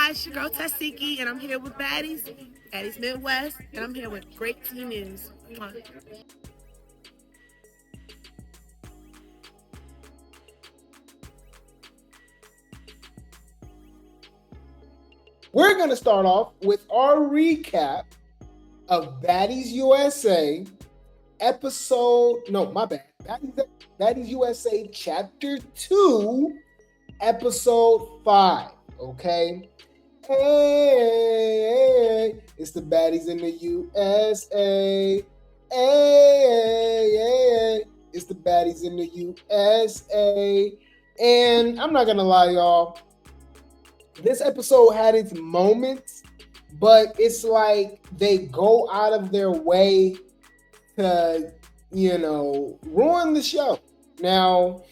Hi, it's your girl Tashiki, and I'm here with Baddies, Baddies Midwest, and I'm here with Grape Tea News. Mwah. We're going to start off with our recap of Baddies USA episode, no, my bad, Baddies USA chapter 2, episode 5, okay? Hey, it's the Baddies in the USA. Hey, it's the Baddies in the USA. And I'm not going to lie, y'all. This episode had its moments, but it's like they go out of their way to, ruin the show. Now,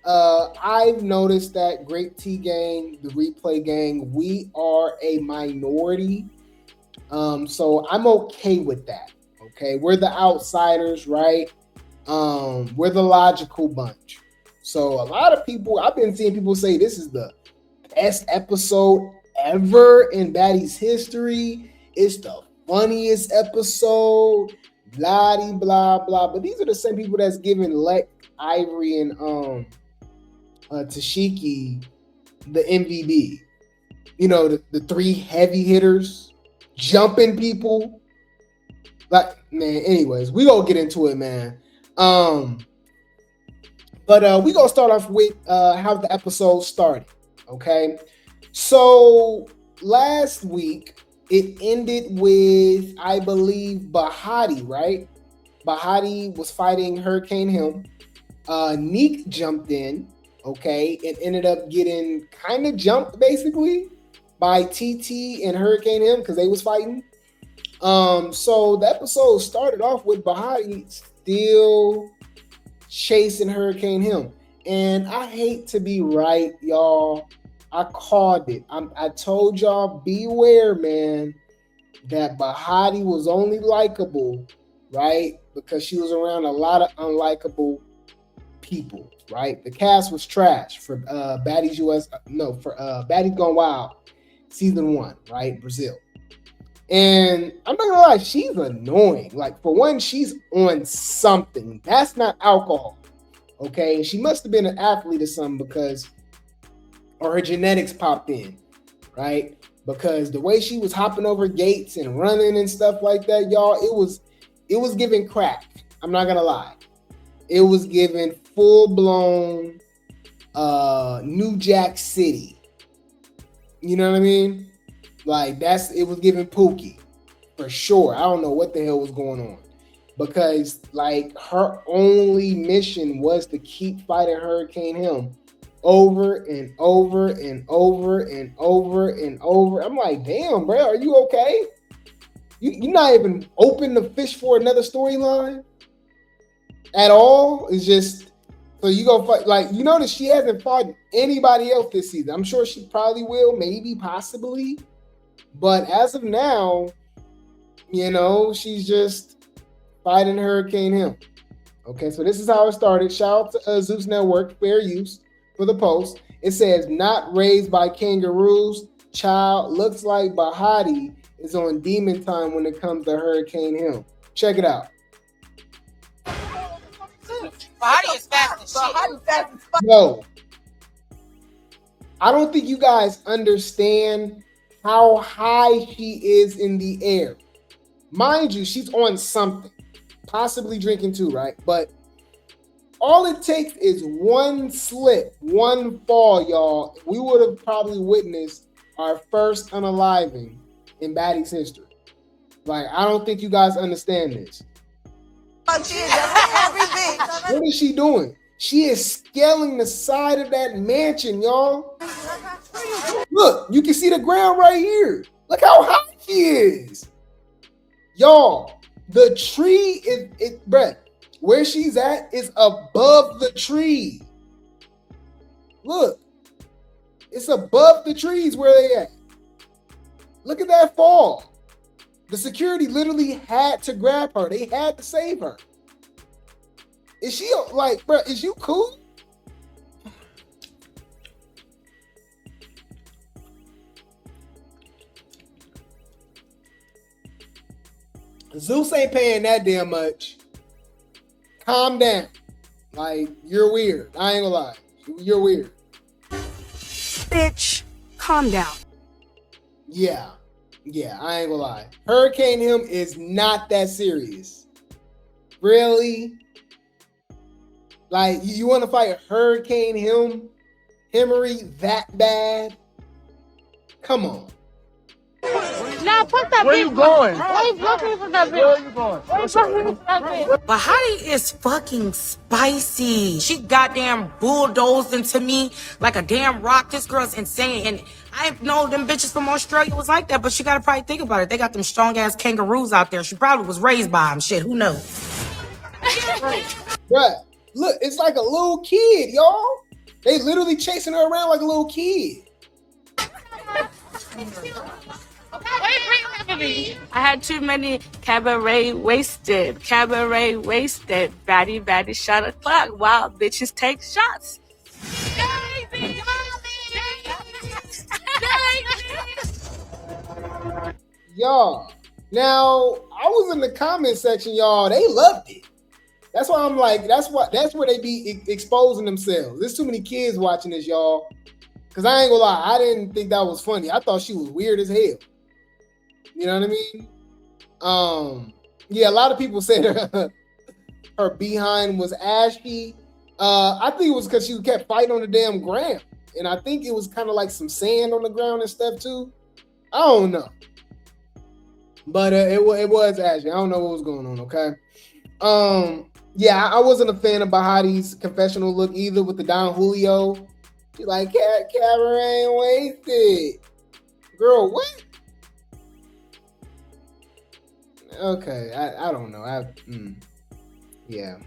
I've noticed that Grape Tea Gang, the replay gang, we are a minority. So I'm okay with that. Okay. We're the outsiders, right? We're the logical bunch. So a lot of people, I've been seeing people say this is the best episode ever in Baddies history. It's the funniest episode, blah blah blah. But these are the same people that's giving Ivory and Tashiki the MVP. You know, the three heavy hitters, jumping people. Like, man, anyways, we gonna get into it, man. But we gonna start off with how the episode started. Okay, so last week it ended with, I believe, Bahadi, right? Bahadi was fighting Hurricane Him. Neek jumped in, okay, and ended up getting kind of jumped basically by TT and Hurricane Him because they was fighting. So the episode started off with Bahadi still chasing Hurricane Him. And I hate to be right, y'all. I called it. I told y'all, beware, man, that Bahadi was only likable, right? Because she was around a lot of unlikable people, right? The cast was trash for Baddies Baddies Gone Wild, season 1, right? Brazil. And I'm not gonna lie, she's annoying. Like, for one, she's on something. That's not alcohol. Okay, she must have been an athlete or something or her genetics popped in, right? Because the way she was hopping over gates and running and stuff like that, y'all, it was giving crack. I'm not gonna lie, it was giving full blown New Jack City. You know what I mean? Like, it was giving Pookie for sure. I don't know what the hell was going on. Because, like, her only mission was to keep fighting Hurricane Him over and over and over and over and over. I'm like, damn, bro, are you okay? You're not even open to fish for another storyline at all. It's just, so you go fight. Like, you notice she hasn't fought anybody else this season. I'm sure she probably will, maybe, possibly. But as of now, she's just fighting Hurricane Him. Okay, so this is how it started. Shout out to Zeus Network, fair use for the post. It says, not raised by kangaroos, child looks like Bahadi is on demon time when it comes to Hurricane Him. Check it out. Bahadi is fast as shit. No, I don't think you guys understand how high she is in the air. Mind you, she's on something. Possibly drinking too, right? But all it takes is one slip, one fall, y'all. We would have probably witnessed our first unaliving in Baddies history. Like, I don't think you guys understand this. What is she doing? She is scaling the side of that mansion, y'all. Look, you can see the ground right here. Look how high she is. Y'all, the tree is, bruh, where she's at is above the tree. Look, it's above the trees where they at. Look at that fall. The security literally had to grab her. They had to save her. Is she like, bruh, is you cool? Zeus ain't paying that damn much. Calm down. Like, you're weird. I ain't gonna lie. You're weird. Bitch, calm down. Yeah, I ain't gonna lie. Hurricane him is not that serious. Really? Like, you want to fight Hurricane Himmery that bad? Come on. Now put that Where you going? Why you blocking for that Where are you going? Bahadi is fucking spicy. She goddamn bulldozed into me like a damn rock. This girl's insane. And I know them bitches from Australia was like that, but she gotta probably think about it. They got them strong ass kangaroos out there. She probably was raised by them. Shit, who knows? Bruh, look, it's like a little kid, y'all. They literally chasing her around like a little kid. I had too many cabaret wasted, baddie shot o'clock while bitches take shots. Y'all, now I was in the comment section, y'all. They loved it. That's why I'm like, that's where they be exposing themselves. There's too many kids watching this, y'all. Cause I ain't gonna lie, I didn't think that was funny. I thought she was weird as hell. You know what I mean? Yeah, a lot of people said her behind was ashy. I think it was because she kept fighting on the damn ground. And I think it was kind of like some sand on the ground and stuff too. I don't know. But it was ashy. I don't know what was going on, okay? Yeah, I wasn't a fan of Bahadi's confessional look either with the Don Julio. She's like, camera ain't wasted. Girl, what? Okay, I don't know. Yeah.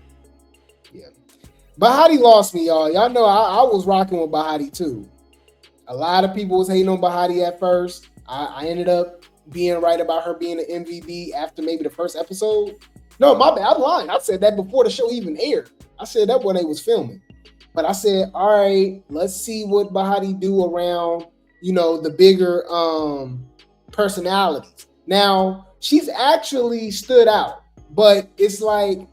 Bahadi lost me, y'all. Y'all know I was rocking with Bahadi too. A lot of people was hating on Bahadi at first. I ended up being right about her being an MVP after maybe the first episode. No, my bad. I'm lying. I said that before the show even aired. I said that when they was filming. But I said, all right, let's see what Bahadi do around, the bigger personalities. Now, she's actually stood out, but it's like,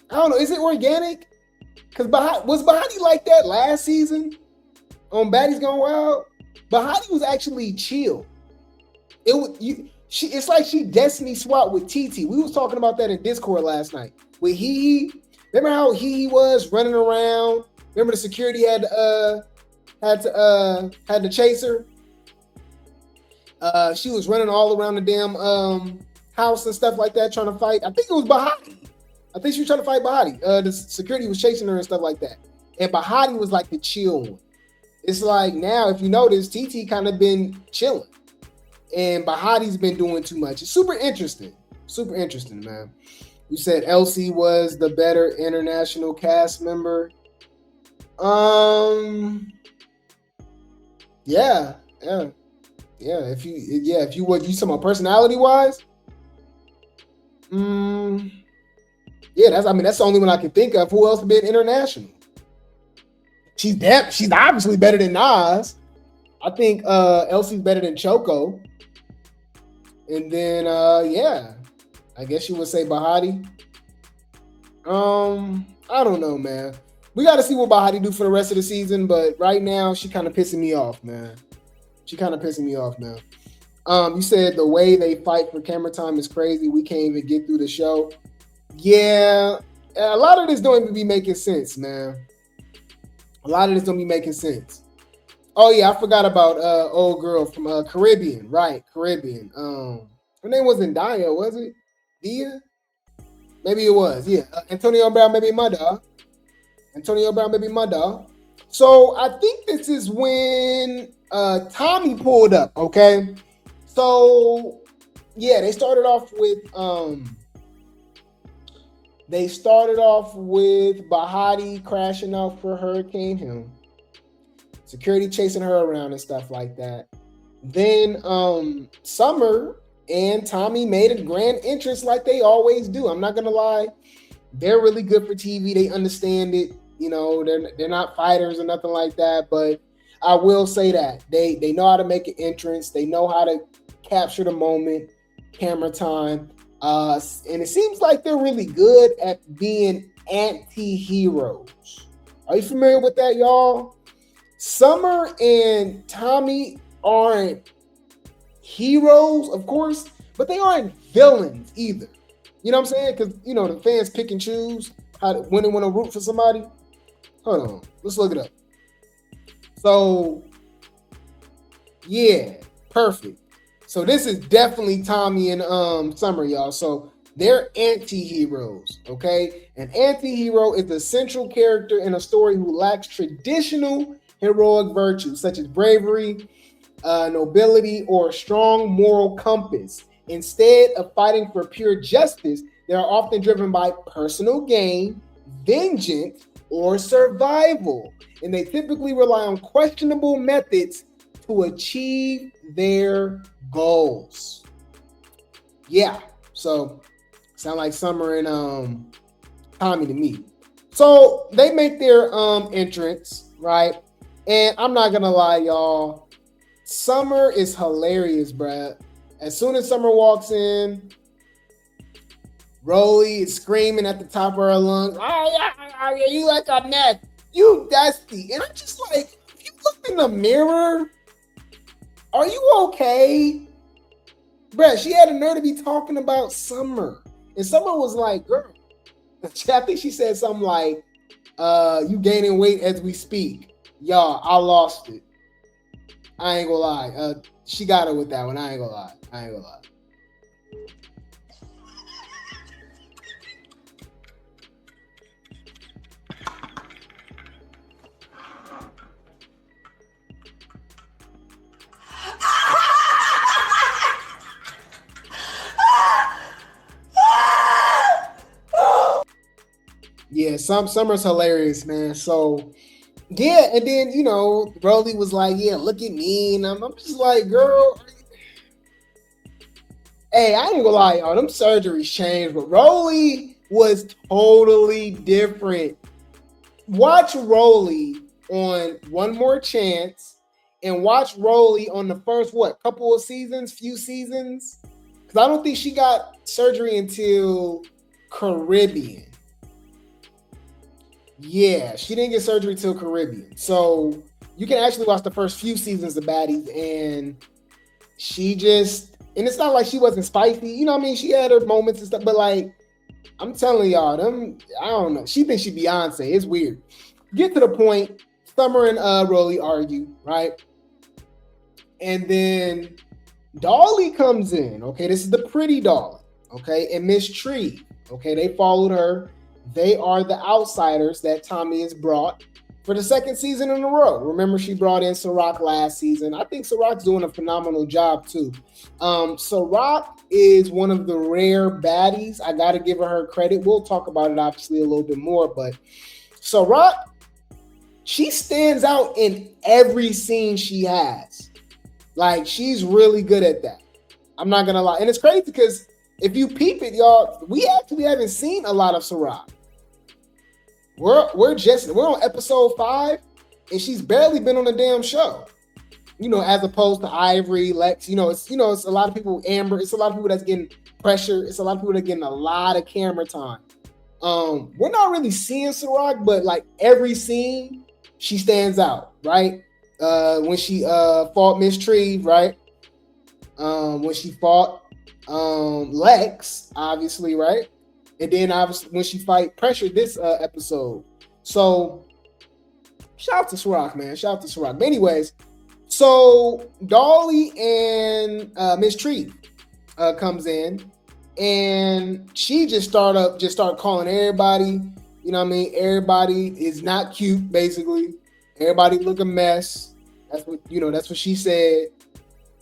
I don't know, is it organic? Because was Bahadi like that last season on Baddies Gone Wild? Bahadi was actually chill. It's like she destiny swapped with TT. We was talking about that in Discord last night. With remember how he was running around? Remember the security had to chase her? She was running all around the damn house and stuff like that, trying to fight. I think it was Bahadi. I think she was trying to fight Bahadi. The security was chasing her and stuff like that. And Bahadi was like the chill one. It's like now, if you notice, TT kind of been chilling. And Bahadi's been doing too much. It's super interesting. Super interesting, man. You said Elsie was the better international cast member. Yeah. If you what you talking about personality wise? Yeah, that's the only one I can think of. Who else been international? She's obviously better than Nas. I think Elsie's better than Choco. And then I guess you would say Bahadi. I don't know, man. We got to see what Bahadi do for the rest of the season, but right now she kind of pissing me off, man. You said the way they fight for camera time is crazy. We can't even get through the show. Yeah, a lot of this don't even be making sense, man. Oh yeah, I forgot about old girl from Caribbean, right? Caribbean. Her name wasn't Dia, was it? Dia? Maybe it was. Yeah, Antonio Brown, maybe my dog. So I think this is when Tommy pulled up. Okay, so yeah, they started off with Bahadi crashing out for Hurricane Him. Security chasing her around and stuff like that. Then Summer and Tommy made a grand entrance like they always do. I'm not gonna lie, they're really good for TV. They understand it. They're not fighters or nothing like that. But I will say that they know how to make an entrance. They know how to capture the moment, camera time. And it seems like they're really good at being anti-heroes. Are you familiar with that, y'all? Summer and Tommy aren't heroes, of course, but they aren't villains either. You know what I'm saying? Because, you know, the fans pick and choose when they want to root for somebody. Hold on. Let's look it up. So, yeah, perfect. So this is definitely Tommy and Summer, y'all. So they're anti-heroes, okay? An anti-hero is the central character in a story who lacks traditional heroic virtues such as bravery, nobility, or a strong moral compass. Instead of fighting for pure justice, they are often driven by personal gain, vengeance, or survival. And they typically rely on questionable methods to achieve their goals. Yeah, so sound like Summer and Tommy to me. So they make their entrance, right? And I'm not gonna lie, y'all. Summer is hilarious, bruh. As soon as Summer walks in, Rolly is screaming at the top of her lungs, "Oh, yeah, you like a mess. You dusty." And I'm just like, if you look in the mirror, are you okay? Bruh, she had a nerve to be talking about Summer. And Summer was like, girl, I think she said something like, you gaining weight as we speak. Y'all, I lost it. I ain't gonna lie. She got her with that one. I ain't gonna lie. Yeah, Summer's hilarious, man. So, yeah, and then, you know, Rolly was like, yeah, look at me. And I'm just like, girl, hey, I ain't gonna lie, y'all. Them surgeries changed, but Rolly was totally different. Watch Rolly on One More Chance and watch Rolly on the first, few seasons? Because I don't think she got surgery until Caribbean. Yeah, she didn't get surgery till Caribbean. So you can actually watch the first few seasons of Baddies, and and it's not like she wasn't spicy. You know what I mean? She had her moments and stuff, but like, I'm telling y'all, I don't know. She thinks she Beyonce. It's weird. Get to the point, Summer and Rolly argue, right? And then Dolly comes in, okay? This is the pretty Dolly, okay? And Miss Tree, okay? They followed her. They are the outsiders that Tommy has brought for the second season in a row. Remember, she brought in Sarra last season. I think Sarra's doing a phenomenal job too. Sarra is one of the rare baddies. I got to give her credit. We'll talk about it obviously a little bit more, but Sarra, she stands out in every scene she has. Like, she's really good at that. I'm not going to lie. And it's crazy because if you peep it, y'all, we actually haven't seen a lot of Sarra. We're on episode 5, and she's barely been on the damn show. You know, as opposed to Ivory, Lex. It's a lot of people. Amber. It's a lot of people that's getting pressure. It's a lot of people that are getting a lot of camera time. We're not really seeing Sarra, but like every scene, she stands out, right? When she fought Miss Tree, right? When she fought Lex, obviously, right? And then obviously when she fight Pressure this episode. So shout out to Sarra, man. Shout out to Sarra. But anyways, so Dolly and Miss Tree comes in, and she just start calling everybody. You know what I mean? Everybody is not cute, basically. Everybody look a mess. That's what she said.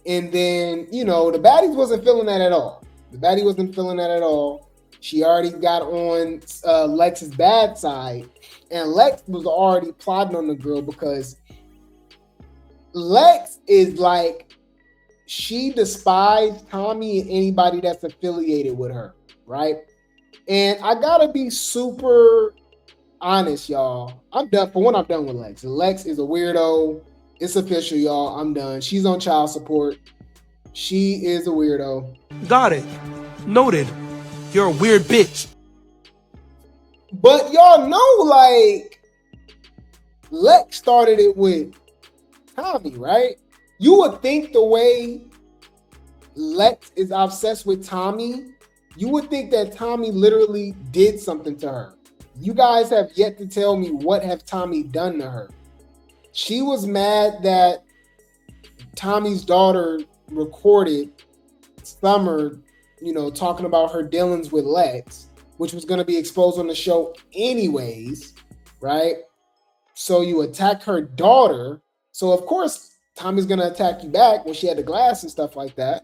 And then, the baddies wasn't feeling that at all. The baddie wasn't feeling that at all. She already got on Lex's bad side. And Lex was already plotting on the girl because Lex is like, she despised Tommy and anybody that's affiliated with her, right? And I gotta be super honest, y'all. I'm done with Lex. Lex is a weirdo. It's official, y'all. I'm done. She's on child support. She is a weirdo. Got it. Noted. You're a weird bitch. But y'all know, like, Lex started it with Tommy, right? You would think the way Lex is obsessed with Tommy, you would think that Tommy literally did something to her. You guys have yet to tell me what have Tommy done to her. She was mad that Tommy's daughter recorded Summer, talking about her dealings with Lex, which was going to be exposed on the show anyways, right? So you attack her daughter. So of course, Tommy's going to attack you back when she had the glass and stuff like that.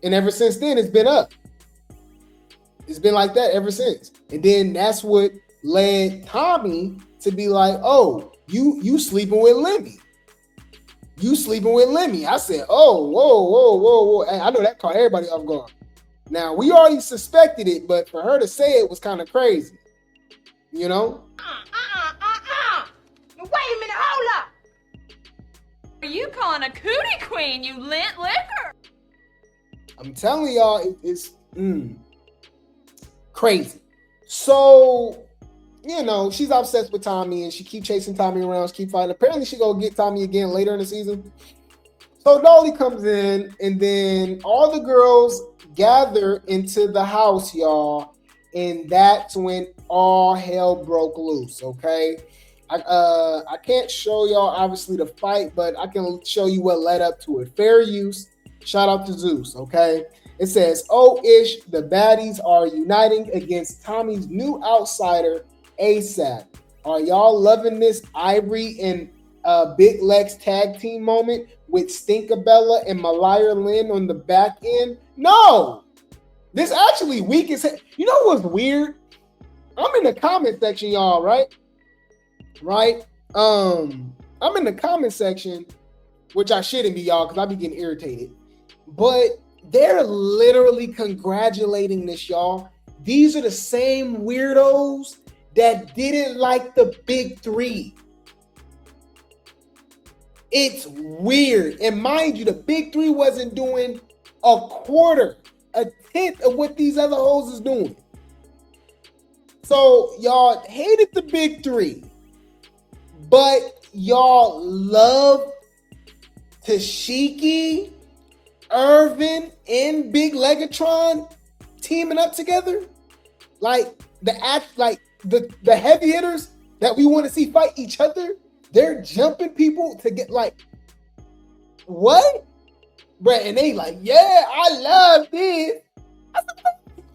And ever since then, it's been up. It's been like that ever since. And then that's what led Tommy to be like, oh, you sleeping with Lemmy. You sleeping with Lemmy. I said, oh, whoa. I know that caught everybody off guard. Now, we already suspected it, but for her to say it was kind of crazy. You know? Wait a minute, hold up. Are you calling a cootie queen, you lint liquor? I'm telling y'all, it's crazy. So, she's obsessed with Tommy and she keep chasing Tommy around, she keep fighting. Apparently she gonna get Tommy again later in the season. So Dolly comes in and then all the girls gather into the house, y'all. And that's when all hell broke loose, okay? I can't show y'all obviously the fight, but I can show you what led up to it. Fair use. Shout out to Zeus, okay? It says, oh-ish, the baddies are uniting against Tommy's new outsider, ASAP. Are y'all loving this Ivory and Big Lex tag team moment with Stinkabella and Malaya Lynn on the back end? No! This actually weak as hell. You know what's weird? I'm in the comment section, y'all, right? I'm in the comment section, which I shouldn't be, y'all, because I be getting irritated. But they're literally congratulating this, y'all. These are the same weirdos that didn't like the big three. It's weird. And mind you, the big three wasn't doing a quarter, a tenth of what these other hoes is doing. So y'all hated the big three, but y'all love Tashiki, Irvin, and Big Legatron teaming up together. Like the heavy hitters that we want to see fight each other, they're jumping people to get like, what? Bruh, and they like, yeah, I love this.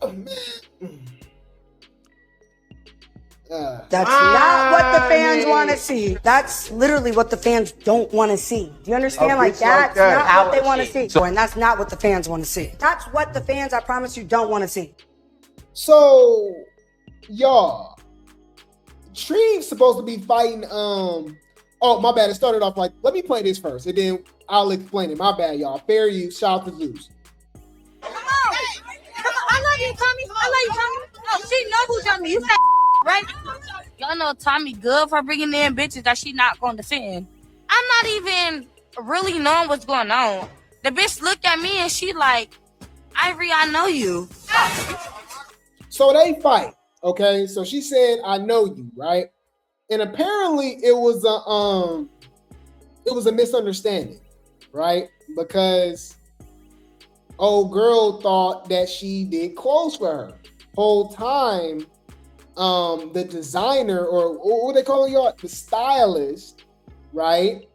Oh, man. That's not what the fans want to see. That's literally what the fans don't want to see. Do you understand? Like that's not what they want to see. And that's not what the fans want to see. That's what the fans, I promise you, don't want to see. So, y'all, Tree's supposed to be fighting. Oh, my bad. It started off like, let me play this first, and then I'll explain it. My bad, y'all. Fair use. Shout out to Zeus. Come on. I love you, Tommy. Oh, she know who's Tommy. You fat, right? Y'all know Tommy good for bringing in bitches that she not gonna defend. I'm not even really knowing what's going on. The bitch looked at me and she like, Ivory, I know you. So they fight. Okay. So she said, I know you, right? And apparently it was a misunderstanding, right? Because old girl thought that she did clothes for her. Whole time, the designer, or what they call y'all, the stylist, right,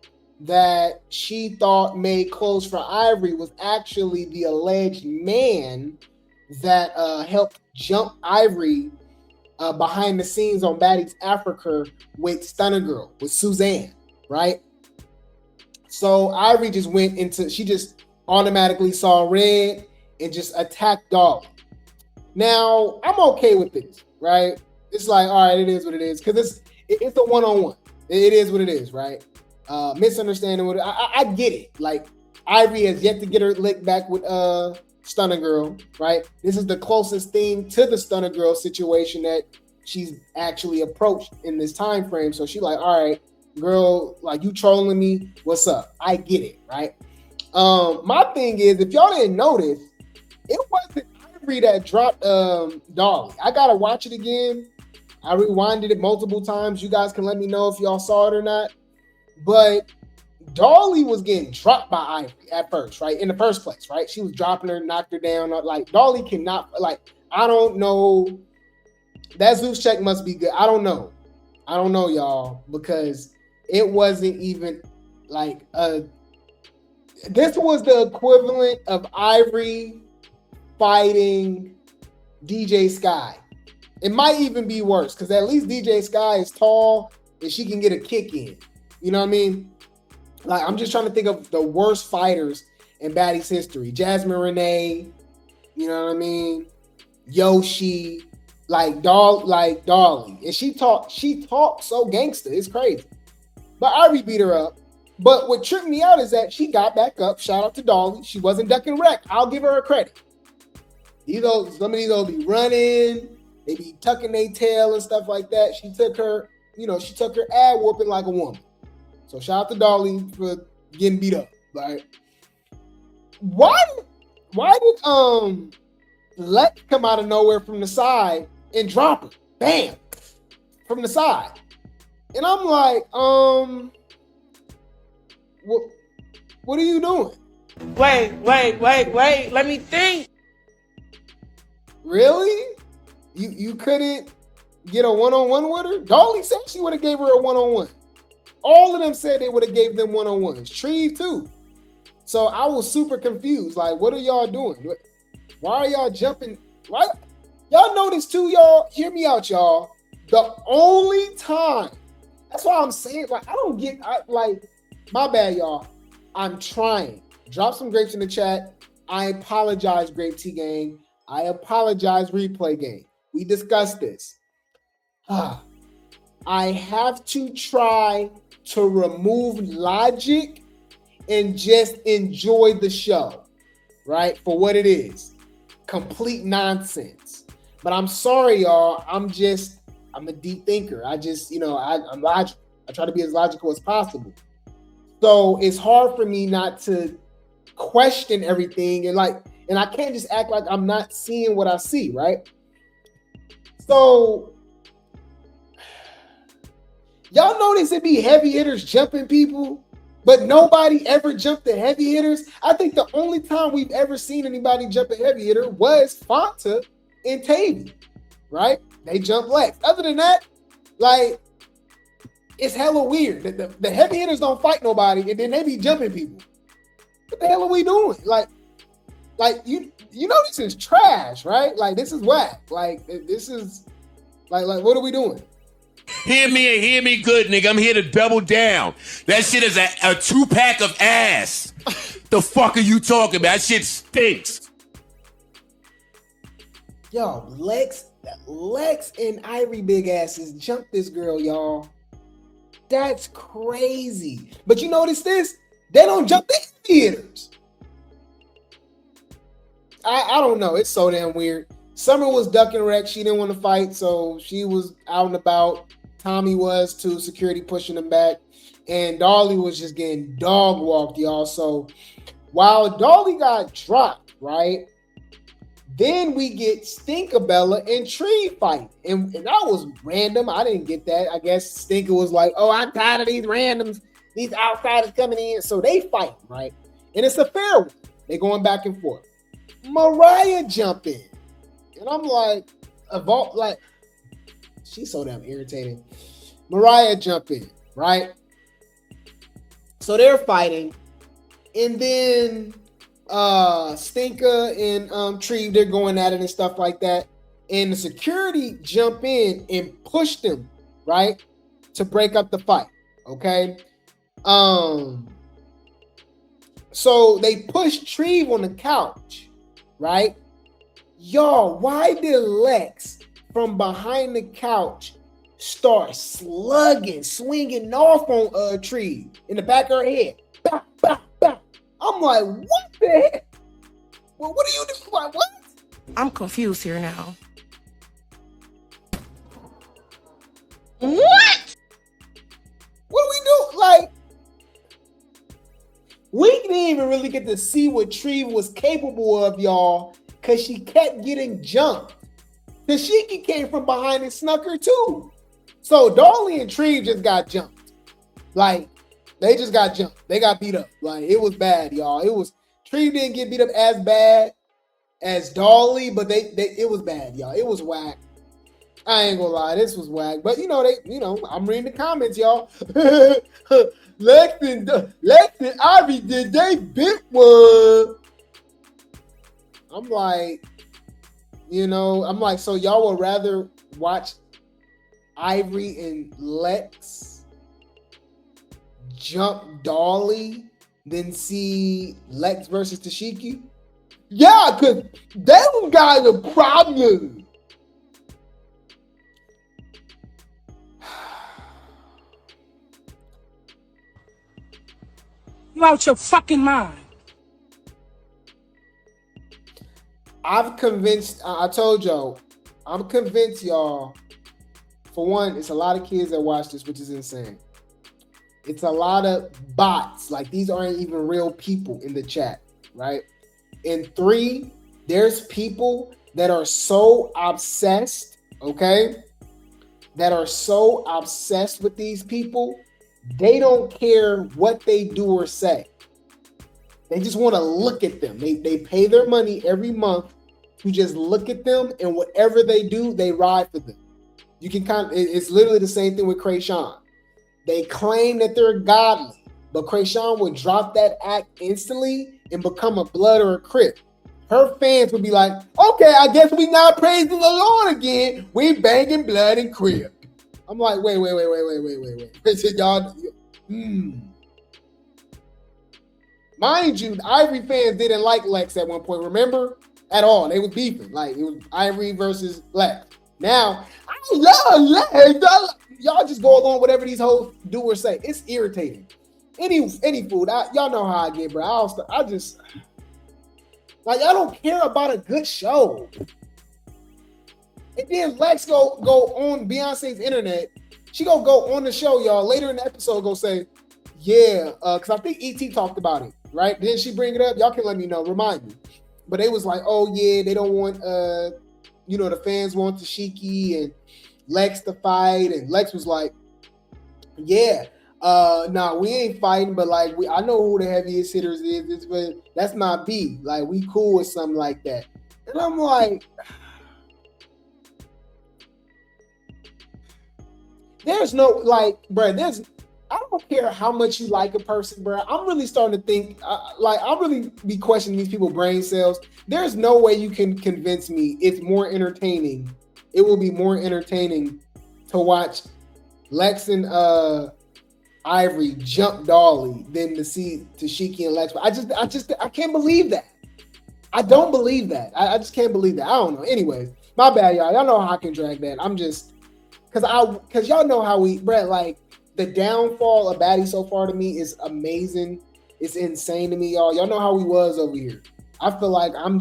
that she thought made clothes for Ivory was actually the alleged man that helped jump Ivory behind the scenes on Baddies Africa with Stunner Girl, with Suzanne, right? So Ivory just went into, she just automatically saw red and just attacked Dolly. Now, I'm okay with this, right? It's like, all right, it is what it is, because it's a one-on-one. It is what it is, right? Misunderstanding what I get it. Like, Ivory has yet to get her lick back with Stunner Girl, right? This is the closest thing to the Stunner Girl situation that she's actually approached in this time frame. So she like, all right, girl, like, you trolling me, what's up? I get it, right? My thing is, if y'all didn't notice, it wasn't Ivory that dropped Dolly. I gotta watch it again. I rewinded it multiple times. You guys can let me know if y'all saw it or not. But Dolly was getting dropped by Ivory at first, right? In the first place, right? She was dropping her, knocked her down. Like, Dolly cannot, like, I don't know. That Zeus check must be good. I don't know, y'all, because it wasn't even like this was the equivalent of Ivory fighting DJ Sky. It might even be worse because at least DJ Sky is tall and she can get a kick in. You know what I mean? Like, I'm just trying to think of the worst fighters in Baddies history. Jasmine Renee, you know what I mean? Yoshi, Dolly. And she talked so gangster. It's crazy. But Ivory beat her up. But what tripped me out is that she got back up. Shout out to Dolly. She wasn't ducking wreck. I'll give her a credit. Some of these will be running. They be tucking their tail and stuff like that. She took her ad whooping like a woman. So shout out to Dolly for getting beat up. Right? Why did Lex come out of nowhere from the side and drop her? Bam! From the side. And I'm like, what are you doing? Wait. Let me think. Really? You couldn't get a one-on-one with her? Dolly said she would have gave her a one-on-one. All of them said they would have gave them one-on-ones. Tree too. So I was super confused. Like, what are y'all doing? Why are y'all jumping? Why? Y'all notice too, y'all? Hear me out, y'all. The only time, that's why I'm saying, like, my bad, y'all. I'm trying. Drop some grapes in the chat. I apologize, Grape Tea gang. I apologize, Replay gang. We discussed this. I have to try to remove logic and just enjoy the show, right? For what it is. Complete nonsense. But I'm sorry, y'all. I'm a deep thinker. I'm logical. I try to be as logical as possible. So it's hard for me not to question everything and I can't just act like I'm not seeing what I see, right? So y'all notice it be heavy hitters jumping people, but nobody ever jumped the heavy hitters. I think the only time we've ever seen anybody jump a heavy hitter was Fanta and Tavy, right? They jump Lex. Other than that, like, it's hella weird. The heavy hitters don't fight nobody, and then they be jumping people. What the hell are we doing? Like you know this is trash, right? Like, this is whack. Like, this is like what are we doing? Hear me and hear me good, nigga. I'm here to double down. That shit is a 2-pack of ass. The fuck are you talking about? That shit stinks. Yo, Lex and Ivory big asses jumped this girl, y'all. That's crazy. But you notice this? They don't jump the theaters. I don't know. It's so damn weird. Summer was ducking wreck. She didn't want to fight, so she was out and about. Tommy was too. Security pushing him back. And Dolly was just getting dog walked, y'all. So while Dolly got dropped, right? Then we get Stinkabella and Tree fight. And that was random. I didn't get that. I guess Stinker was like, oh, I'm tired of these randoms, these outsiders coming in. So they fight, right? And it's a fair one. They're going back and forth. Mariah jump in. And I'm like, she's so damn irritating. Mariah jump in, right? So they're fighting. And then Stinker and Tree, they're going at it and stuff like that. And the security jump in and push them, right? To break up the fight. Okay. So they push Tree on the couch, right? Y'all, why did Lex from behind the couch start swinging off on Tree in the back of her head? Bah, bah, bah. I'm like, what the heck? Well, what are you doing? What? I'm confused here now. What? What do we do? Like, we didn't even really get to see what Tree was capable of, y'all, because she kept getting jumped. Tashiki came from behind and snuck her too. So Dolly and Treve just got jumped. Like, they just got jumped. They got beat up. Like, it was bad, y'all. Treve didn't get beat up as bad as Dolly, but it was bad, y'all. It was whack. I ain't gonna lie, this was whack. But I'm reading the comments, y'all. Lex and Ivy did they bit one. I'm like, so y'all would rather watch Ivory and Lex jump Dolly than see Lex versus Tashiki? Yeah, because them guys are problem. You out your fucking mind. I told y'all, I'm convinced, y'all. For one, it's a lot of kids that watch this, which is insane. It's a lot of bots. Like, these aren't even real people in the chat, right? And 3, there's people that are so obsessed, okay? That are so obsessed with these people, they don't care what they do or say. They just want to look at them. They pay their money every month to just look at them, and whatever they do, they ride for them. You can it's literally the same thing with Krayshawn. They claim that they're godly, but Krayshawn would drop that act instantly and become a blood or a crip. Her fans would be like, okay, I guess we not praising the Lord again. We banging blood and crip. I'm like, wait. Y'all, Mind you, the Ivory fans didn't like Lex at one point, remember? At all. They was beefing. Like, it was Ivory versus Lex. Now, I love Lex. Y'all just go along whatever these hoes do or say. It's irritating. Any food, y'all know how I get, bro. I just, like, I don't care about a good show. And then Lex go on Beyonce's internet. She go on the show, y'all. Later in the episode, go say, yeah, because I think E.T. talked about it, right? Didn't she bring it up? Y'all can let me know. Remind me. But they was like, oh, yeah, they don't want, the fans want Tashiki and Lex to fight. And Lex was like, yeah, nah, we ain't fighting, but like, I know who the heaviest hitters is, but that's not B. Like, we cool with something like that. And I'm like, there's no, like, bro, I don't care how much you like a person, bro. I'm really starting to think, I'm really be questioning these people's brain cells. There's no way you can convince me it's more entertaining. It will be more entertaining to watch Lex and Ivory jump Dolly than to see Tashiki and Lex. I can't believe that. I don't believe that. I just can't believe that. I don't know. Anyways, my bad, y'all. Y'all know how I can drag that. I'm just, because y'all know how Brett, like, the downfall of Baddies so far to me is amazing. It's insane to me, y'all. Y'all know how we was over here. I feel like I'm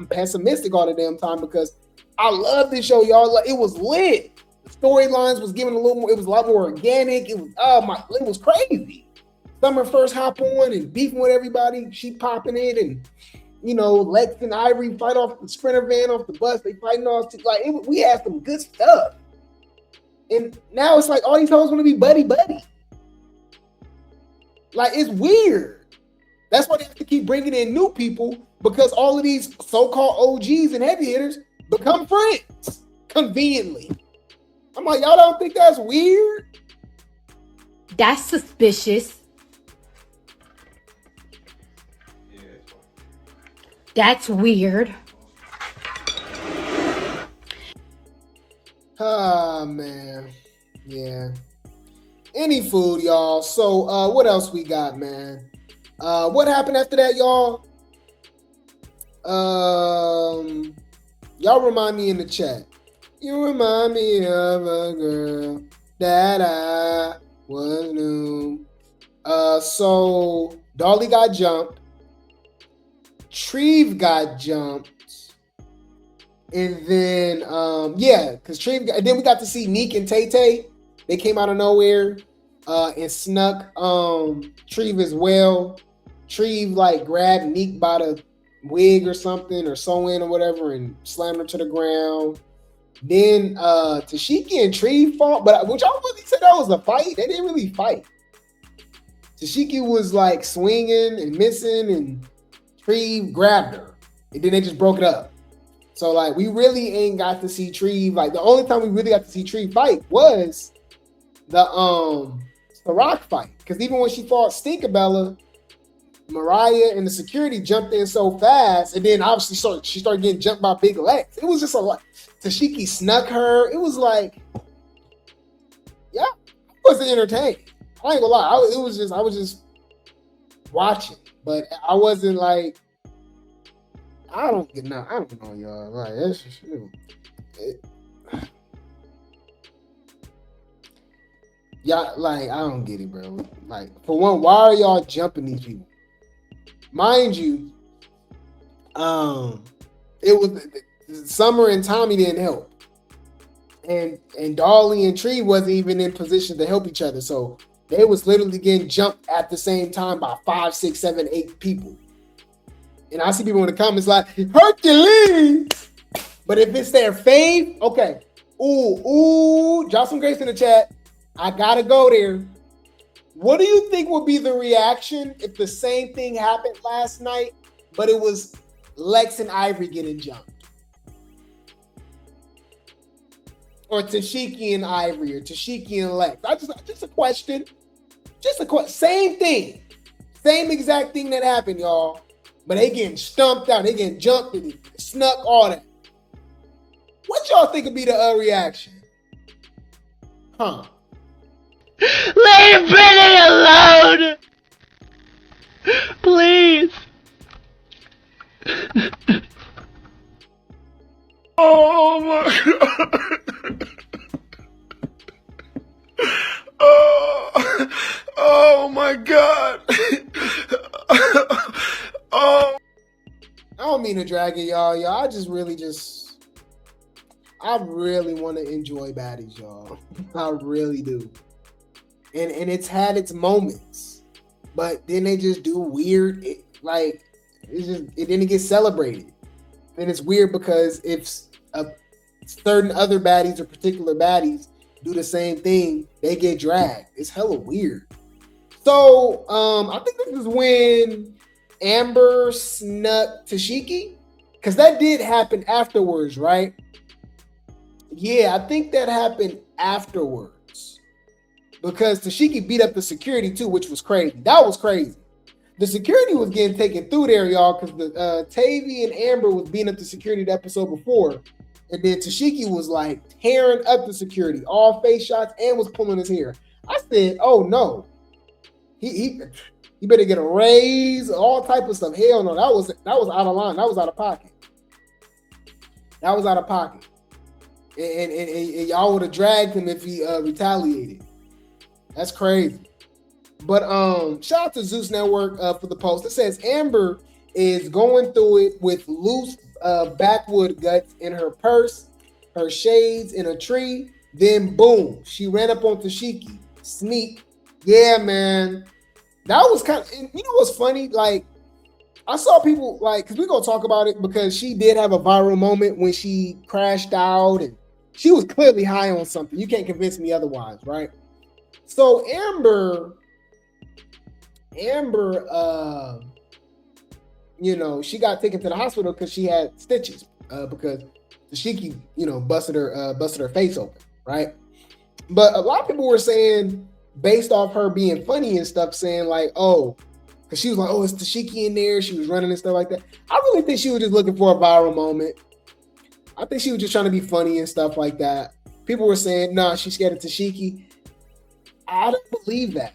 pessimistic all the damn time because I love this show, y'all. Like, it was lit. The storylines was given a little more. It was a lot more organic. It was crazy. Summer first hop on and beefing with everybody. She popping it, and Lex and Ivory fight off the Sprinter van off the bus. They fighting off. We had some good stuff. And now it's like all these hoes want to be buddy. Like, it's weird. That's why they have to keep bringing in new people, because all of these so-called OGs and heavy hitters become friends conveniently. I'm like, y'all don't think that's weird? That's suspicious. That's weird. Ah, man. Yeah. Any food, y'all. So, what else we got, man? What happened after that, y'all? Y'all remind me in the chat. You remind me of a girl that I was new. So Dolly got jumped. Treve got jumped. And then, because Treve, and then we got to see Neek and Tay. They came out of nowhere and snuck Treve as well. Treve, like, grabbed Neek by the wig or something or sew in or whatever and slammed her to the ground. Then Tashiki and Tree fought, but which I really said that was a fight. They didn't really fight. Tashiki was like swinging and missing, and Tree grabbed her, and then they just broke it up. So like we really ain't got to see Tree. Like the only time we really got to see Tree fight was the Rock fight, because even when she fought Stinkabella, Mariah and the security jumped in so fast, and then obviously she started getting jumped by Big Lex. It was just a lot. Tashiki snuck her. It was like, yeah, I wasn't entertained. I ain't gonna lie. I was just watching, but I wasn't like, I don't know, y'all. Like that's just, y'all, like I don't get it, bro. Like for one, why are y'all jumping these people? Mind you, it was Summer and Tommy didn't help, and Dolly and Tree wasn't even in position to help each other, so they was literally getting jumped at the same time by 5, 6, 7, 8 people. And I see people in the comments like Hercules, but if it's their fave, okay. Ooh, drop some grace in the chat. I gotta go there. What do you think would be the reaction if the same thing happened last night, but it was Lex and Ivory getting jumped? Or Tashiki and Ivory, or Tashiki and Lex? Just a question. Same thing. Same exact thing that happened, y'all. But they getting stumped out. They getting jumped and snuck, all that. What y'all think would be the reaction? Huh? Leave Brittany alone! Please! Oh my god! Oh my god! Oh! I don't mean to drag it, y'all. I just really I really want to enjoy Baddies, y'all. I really do. And it's had its moments, but then they just do weird, it didn't get celebrated. And it's weird because if certain other baddies or particular baddies do the same thing, they get dragged. It's hella weird. So I think this is when Amber snuck Tashiki, because that did happen afterwards, right? Yeah, I think that happened afterwards, because Tashiki beat up the security too, which was crazy. That was crazy. The security was getting taken through there, y'all, because the Tavy and Amber was beating up the security the episode before, and then Tashiki was like tearing up the security, all face shots, and was pulling his hair. I said, "Oh no, he better get a raise, all type of stuff." Hell no, that was out of line. That was out of pocket. That was out of pocket, and y'all would have dragged him if he retaliated. That's crazy. But shout out to Zeus Network for the post. It says Amber is going through it with loose backwood guts in her purse, her shades in a tree. Then boom, she ran up on Tashiki. Sneak. Yeah, man. That was kind of, you know what's funny? Like, I saw people, like, because we're going to talk about it, because she did have a viral moment when she crashed out, and she was clearly high on something. You can't convince me otherwise, right? So Amber, she got taken to the hospital because she had stitches, because Tashiki, busted her face open, right? But a lot of people were saying, based off her being funny and stuff, saying like, oh, because she was like, oh, it's Tashiki in there. She was running and stuff like that. I really think she was just looking for a viral moment. I think she was just trying to be funny and stuff like that. People were saying, nah, she's scared of Tashiki. I don't believe that.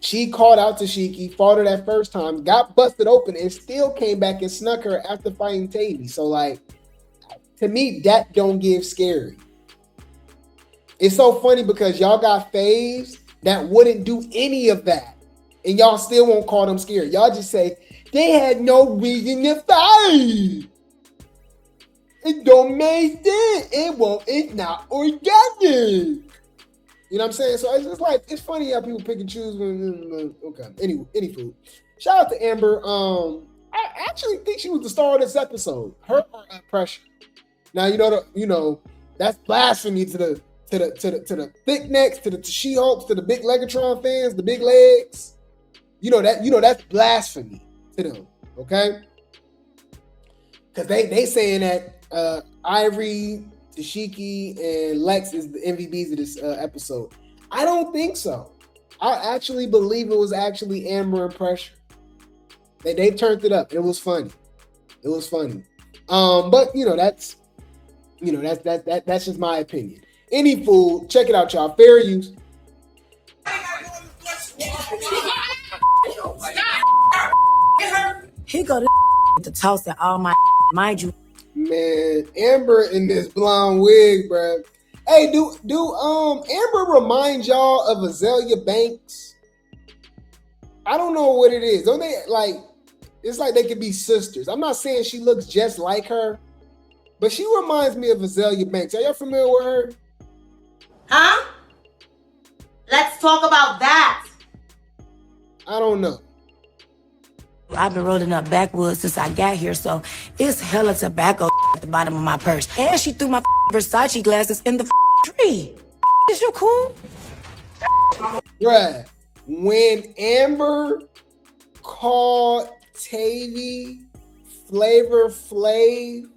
She called out Tashiki, fought her that first time, got busted open, and still came back and snuck her after fighting Tavy. So, like, to me, that don't give scary. It's so funny because y'all got faves that wouldn't do any of that, and y'all still won't call them scary. Y'all just say, they had no reason to fight. It don't make sense. It's not organic. You know what I'm saying? So it's just like, it's funny how people pick and choose. Okay. Anywho, shout out to Amber. I actually think she was the star of this episode. Her pressure. Now you know that's blasphemy to the thick necks, to the She-Hulks, to the big Legatron fans, the big legs. That's blasphemy to them. Okay, because they saying that Ivory, Tashiki, and Lex is the MVPs of this episode. I don't think so. I actually believe it was actually Amber and Pressure. They turned it up. It was funny. But that's just my opinion. Any fool, check it out, y'all. Fair use. He go to toss at all my mind you. Man, Amber in this blonde wig, bro. Hey, do Amber remind y'all of Azalea Banks? I don't know what it is. Don't they like? It's like they could be sisters. I'm not saying she looks just like her, but she reminds me of Azalea Banks. Are y'all familiar with her? Huh? Let's talk about that. I don't know. I've been rolling up backwoods since I got here, so it's hella tobacco at the bottom of my purse. And she threw my Versace glasses in the tree. Is you cool? Bruh, when Amber called Tavy Flavor Flav,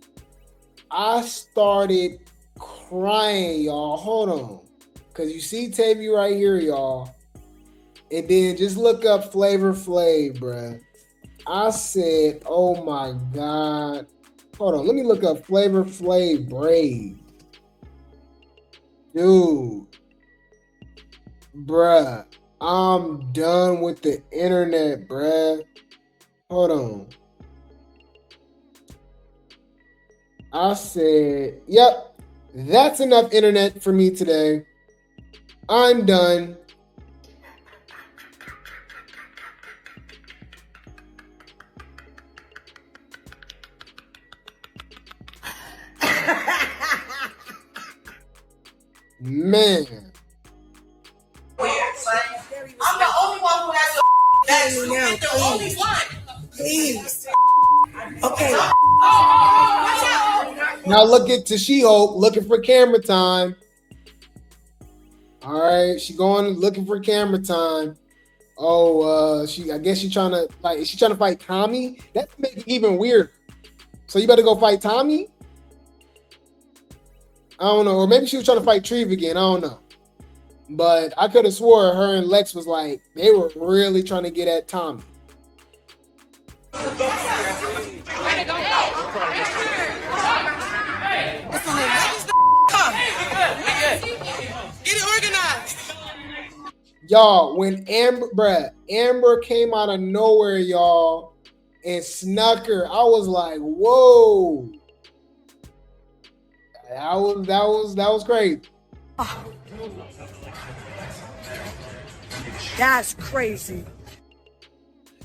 I started crying, y'all. Hold on. Because you see Tavy right here, y'all. And then just look up Flavor Flav, bruh. I said, oh my God. Hold on. Let me look up Flavor Flav Brave. Dude. Bruh. I'm done with the internet, bruh. Hold on. I said, yep, that's enough internet for me today. I'm done. Man. I'm the only one who has the only one. Please. Okay. Now look at She-Hulk looking for camera time. All right, she going looking for camera time. Oh, I guess she trying to is she trying to fight Tommy? That makes it even weird. So you better go fight Tommy? I don't know, or maybe she was trying to fight Treve again. I don't know. But I could have swore her and Lex was like, they were really trying to get at Tommy. Get it organized. Y'all, when Amber came out of nowhere, y'all, and snuck her, I was like, whoa. That was crazy. That's crazy.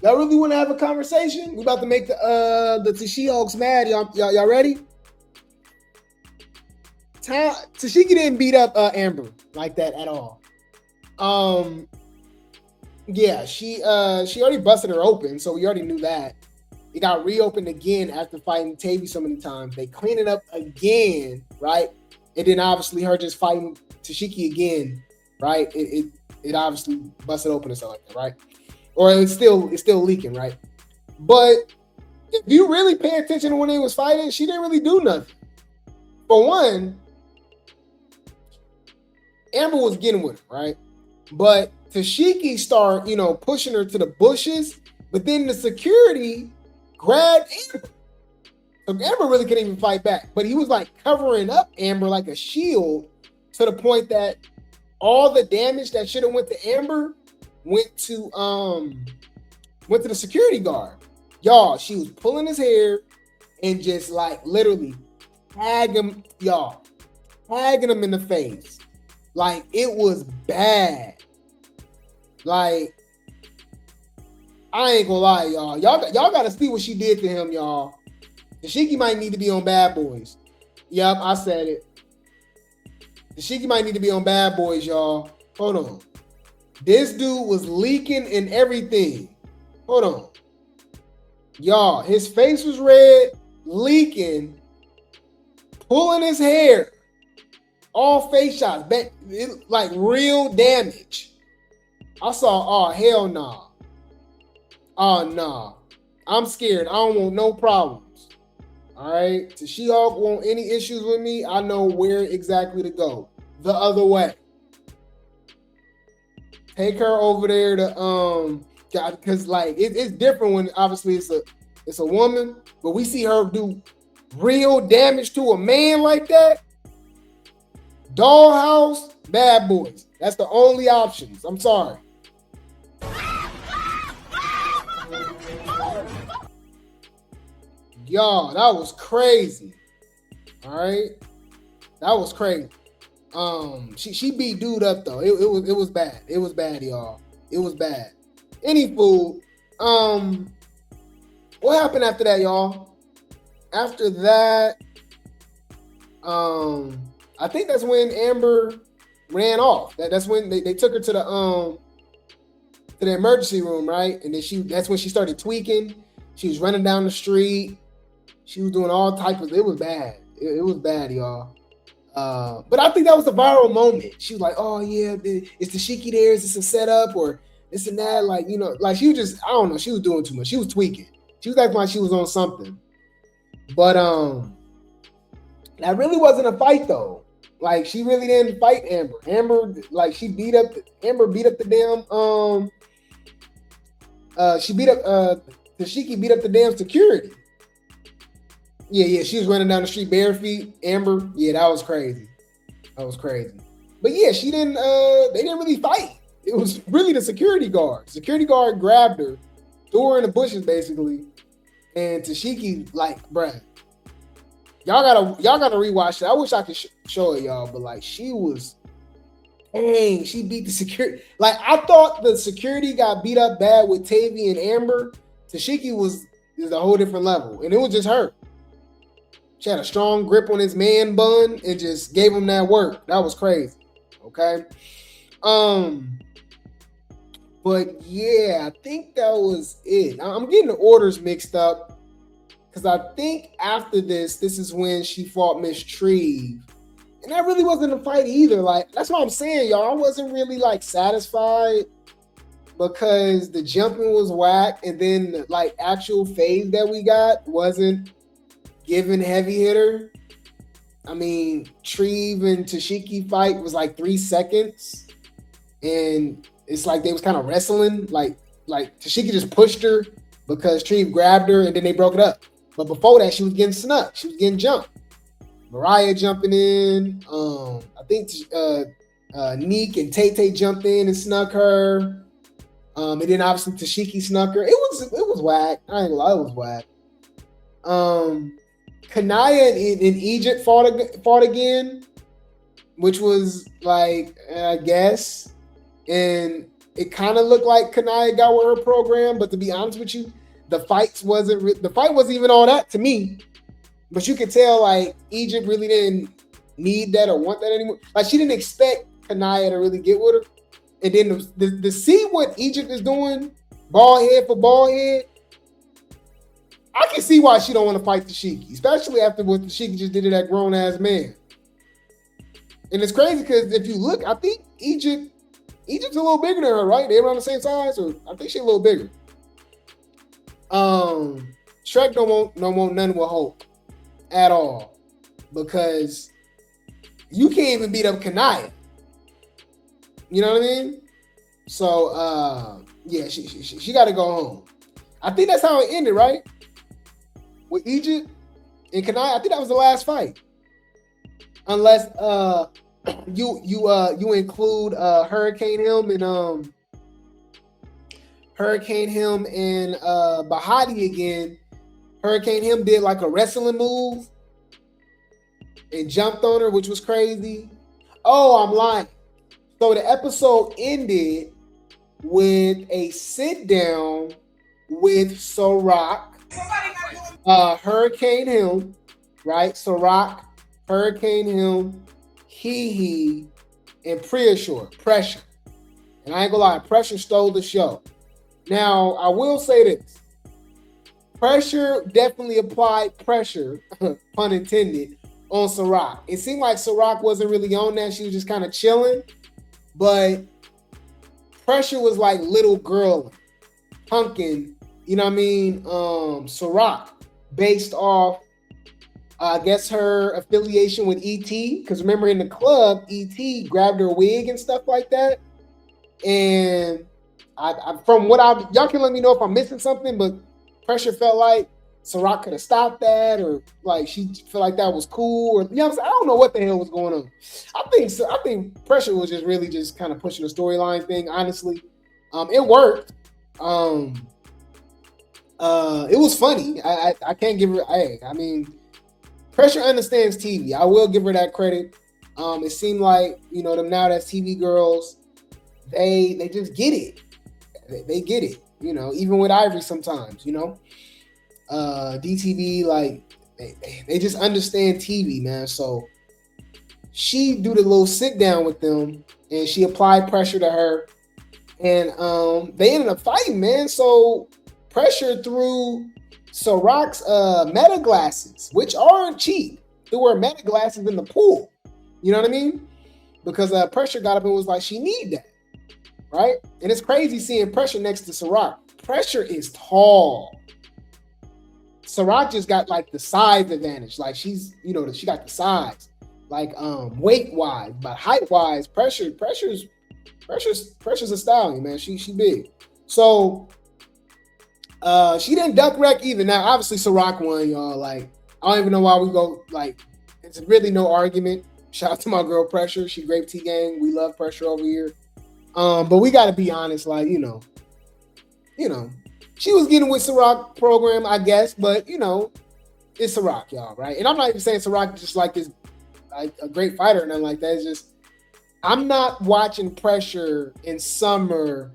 Y'all really want to have a conversation? We about to make the She-Hulks mad. Y'all ready? Tashiki didn't beat up Amber like that at all. Yeah, she already busted her open, so we already knew that. It got reopened again after fighting Tavy so many times. They cleaned it up again, right? And then obviously her just fighting Tashiki again, right? It obviously busted open or something like that, right? Or it's still leaking, right? But if you really pay attention to when they was fighting, she didn't really do nothing. For one, Amber was getting with her, right? But Tashiki started, pushing her to the bushes, but then the security grabbed Amber. So Amber really couldn't even fight back. But he was like covering up Amber like a shield to the point that all the damage that should have went to Amber went to the security guard. Y'all, she was pulling his hair and just like literally tagging him in the face. Like it was bad. Like I ain't gonna lie, y'all. Y'all gotta see what she did to him, y'all. Tashiki might need to be on Bad Boys. Yep, I said it. Tashiki might need to be on Bad Boys, y'all. Hold on. This dude was leaking and everything. Hold on. Y'all, his face was red, leaking, pulling his hair, all face shots, like real damage. I saw, oh, hell nah. Oh, nah. I'm scared. I don't want no problems. All right? To She-Hulk want any issues with me, I know where exactly to go. The other way. Take her over there to, because like, it's different when obviously it's a woman, but we see her do real damage to a man like that. Dollhouse, Bad Boys. That's the only options. I'm sorry. Y'all, that was crazy. All right, that was crazy. She beat dude up though. It was bad. It was bad, y'all. It was bad. Any fool. What happened after that, y'all? After that, I think that's when Amber ran off. That's when they took her to the emergency room, right? And then that's when she started tweaking. She was running down the street. She was doing all types of. It was bad. It was bad, y'all. But I think that was a viral moment. She was like, "Oh yeah, is Tashiki there? Is this a setup or this and that?" Like, you know, like she was just, I don't know. She was doing too much. She was tweaking. She was acting like she was on something. But that really wasn't a fight though. Like she really didn't fight Amber. Amber, like Amber beat up the damn Tashiki beat up the damn security. Yeah, she was running down the street bare feet. Amber, yeah, that was crazy. That was crazy. But yeah, they didn't really fight. It was really the security guard. Security guard grabbed her, threw her in the bushes basically, and Tashiki, like, bruh, y'all gotta rewatch it. I wish I could show it y'all, but like she was, dang, she beat the security. Like I thought the security got beat up bad with Tavy and Amber. Tashiki is a whole different level, and it was just her. She had a strong grip on his man bun and just gave him that work. That was crazy. Okay. But yeah, I think that was it. I'm getting the orders mixed up because I think after this is when she fought Miss Treve. And that really wasn't a fight either. Like, that's what I'm saying, y'all. I wasn't really like satisfied because the jumping was whack, and then the like actual phase that we got wasn't given heavy hitter. I mean, Treve and Tashiki fight was like 3 seconds, and it's like they was kind of wrestling. Like Tashiki just pushed her because Treve grabbed her, and then they broke it up. But before that, she was getting snuck. She was getting jumped. Mariah jumping in. I think Neek and Tay jumped in and snuck her. And then obviously Tashiki snuck her. It was whack. I ain't gonna lie, it was whack. Kanaya in Egypt fought again, which was like, I guess, and it kind of looked like Kanaya got with her program. But to be honest with you, the fight wasn't even all that to me. But you could tell like Egypt really didn't need that or want that anymore. Like she didn't expect Kanaya to really get with her. And then to see what Egypt is doing, ball head for ball head, I can see why she don't want to fight Tashiki, especially after what Tashiki just did to that grown ass man. And it's crazy because if you look, I think Egypt's a little bigger than her, right? They're around the same size, or I think she's a little bigger. Shrek don't want nothing with Hulk at all because you can't even beat up Kanaya. You know what I mean? So yeah, she got to go home. I think that's how it ended, right? With Egypt and Kanaya, I think that was the last fight. Unless you include Hurricane Him and Bahadi again. Hurricane Him did like a wrestling move and jumped on her, which was crazy. Oh, I'm lying. So the episode ended with a sit down with Sarra, Hurricane Him, right? Sarra, Hurricane Him, Hee, and Pressure. And I ain't gonna lie, Pressure stole the show. Now, I will say this. Pressure definitely applied pressure, pun intended, on Sarra. It seemed like Sarra wasn't really on that. She was just kind of chilling. But Pressure was like little girl, punkin, you know what I mean? Sarra, based off, I guess, her affiliation with E.T. Because remember in the club, E.T. grabbed her wig and stuff like that. And from what y'all can let me know if I'm missing something, but Pressure felt like Sarra could have stopped that, or like she felt like that was cool, or you know what I'm saying? I don't know what the hell was going on. I think Pressure was just really just kind of pushing the storyline thing. Honestly, it worked. It was funny. I can't give her. I mean, Pressure understands TV. I will give her that credit. It seemed like, you know, them Now That's TV girls, they just get it. They get it. You know, even with Ivory sometimes, you know. DTV, like, they just understand TV, man. So she do the little sit down with them, and she applied pressure to her, and they ended up fighting, man. So Pressure threw Sarra's meta glasses, which aren't cheap. They were meta glasses in the pool. You know what I mean? Because Pressure got up and was like, she need that. Right? And it's crazy seeing Pressure next to Sarra. Pressure is tall. Sarra just got like the size advantage. Like she's, you know, she got the size. Like weight wise, but height wise, pressure's a stallion, man. She big. So she didn't duck wreck either. Now, obviously Sarra won, y'all. Like, I don't even know why we go, like, it's really no argument. Shout out to my girl Pressure. She Grape Tea gang. We love Pressure over here. But we got to be honest, like, you know, she was getting with Sarra program, I guess, but, you know, it's Sarra, y'all, right? And I'm not even saying Sarra just like this, like a great fighter or nothing like that. It's just, I'm not watching Pressure in summer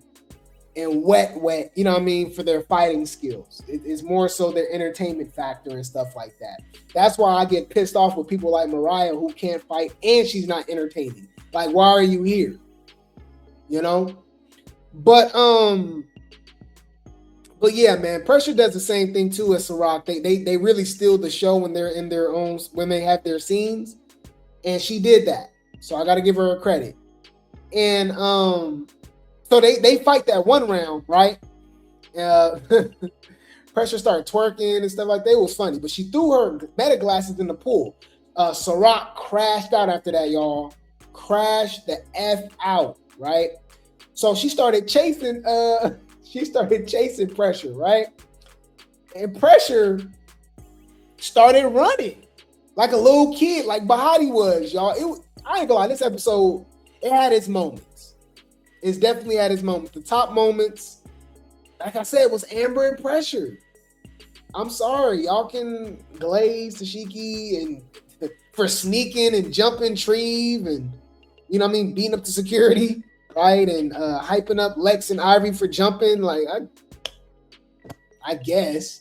and wet, you know what I mean, for their fighting skills. It's more so their entertainment factor and stuff like that. That's why I get pissed off with people like Mariah who can't fight and she's not entertaining. Like, why are you here? You know? But yeah, man, Pressure does the same thing too as Sarra. They really steal the show when they're in their own, when they have their scenes. And she did that. So I gotta give her a credit. And so they fight that one round, right? Pressure started twerking and stuff like that. It was funny, but she threw her meta glasses in the pool. Sarra crashed out after that, y'all. Crashed the F out, right? So she started chasing Pressure, right? And Pressure started running like a little kid, like Bahadi was, y'all. I ain't gonna lie, this episode, it had its moments. It's definitely had its moments. The top moments, like I said, was Amber and Pressure. I'm sorry, y'all can glaze Tashiki and for sneaking and jumping Treve and, you know what I mean, beating up the security, right? And hyping up Lex and Ivory for jumping, like, I guess.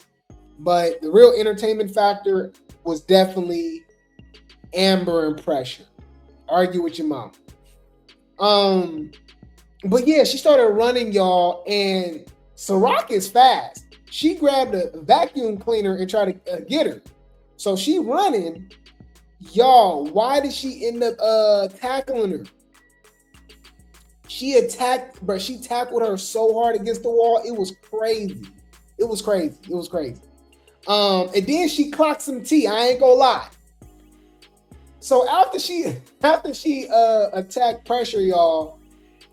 But the real entertainment factor was definitely Amber and Pressure. Argue with your mom. But yeah, she started running, y'all, and Sarra is fast. She grabbed a vacuum cleaner and tried to get her. So she running. Y'all, why did she end up tackling her? She tackled her so hard against the wall. It was crazy. And then she clocked some tea. I ain't gonna lie. So after she attacked Pressure, y'all,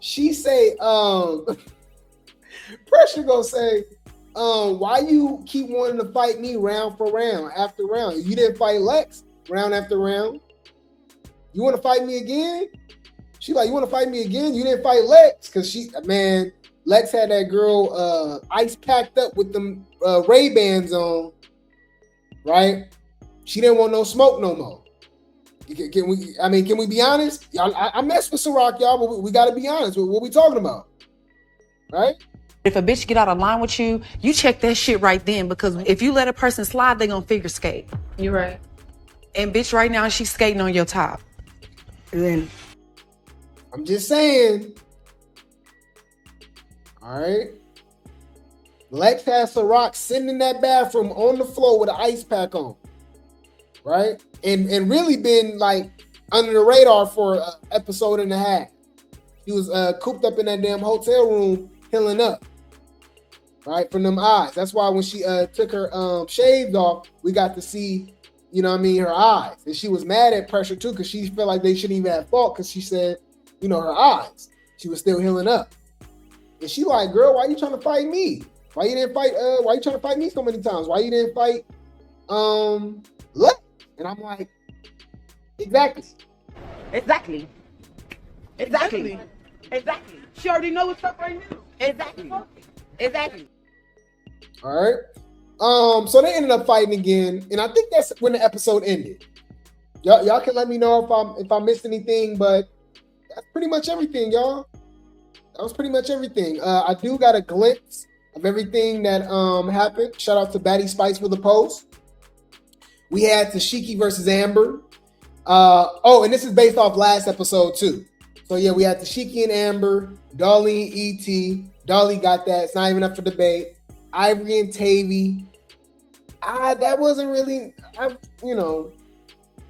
she say, Pressure gonna say, why you keep wanting to fight me round for round after round? You didn't fight Lex round after round. You want to fight me again? She like, you want to fight me again? You didn't fight Lex, because Lex had that girl ice packed up with them Ray-Bans on, right? She didn't want no smoke no more. Can we be honest? I mess with Sarra, y'all, but we got to be honest with what we talking about, right? If a bitch get out of line with you, you check that shit right then, because if you let a person slide, they gonna figure skate. You're right. And bitch, right now she's skating on your top. And then I'm just saying, all right, Lex has Sarra sitting in that bathroom on the floor with an ice pack on, right? And really been like under the radar for an episode and a half. He was cooped up in that damn hotel room, healing up, right, from them eyes. That's why when she took her shades off, we got to see, you know what I mean, her eyes. And she was mad at Pressure too, because she felt like they shouldn't even have fault, because she said, you know, her eyes. She was still healing up. And she like, girl, why you trying to fight me? Why you didn't fight? Why you trying to fight me so many times? Why you didn't fight Lex? And I'm like, exactly. She already know what's up right now. Exactly. All right. So they ended up fighting again, and I think that's when the episode ended. Y'all can let me know if I missed anything, but that's pretty much everything, y'all. That was pretty much everything. I do got a glimpse of everything that happened. Shout out to Baddies Spice for the post. We had Tashiki versus Amber. And this is based off last episode too. So yeah, we had Tashiki and Amber, Dolly and E.T. Dolly got that. It's not even up for debate. Ivory and Tavy. That wasn't really, that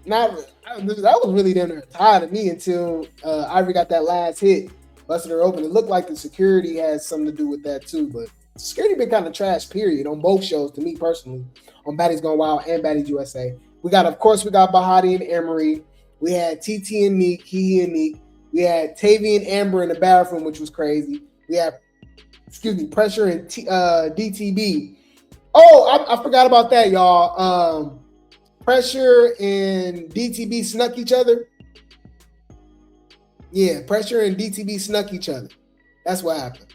was really them tired of me until Ivory got that last hit, busted her open. It looked like the security has something to do with that too, but security been kind of trash, period, on both shows to me personally, on Baddies Gone Wild and Baddies USA. We got Bahadi and Emery. We had TT and Neek, Kiki and Neek. We had Tavy and Amber in the bathroom, which was crazy. We had, Pressure and DTB. Oh, I forgot about that, y'all. Pressure and DTB snuck each other. Yeah, Pressure and DTB snuck each other. That's what happened.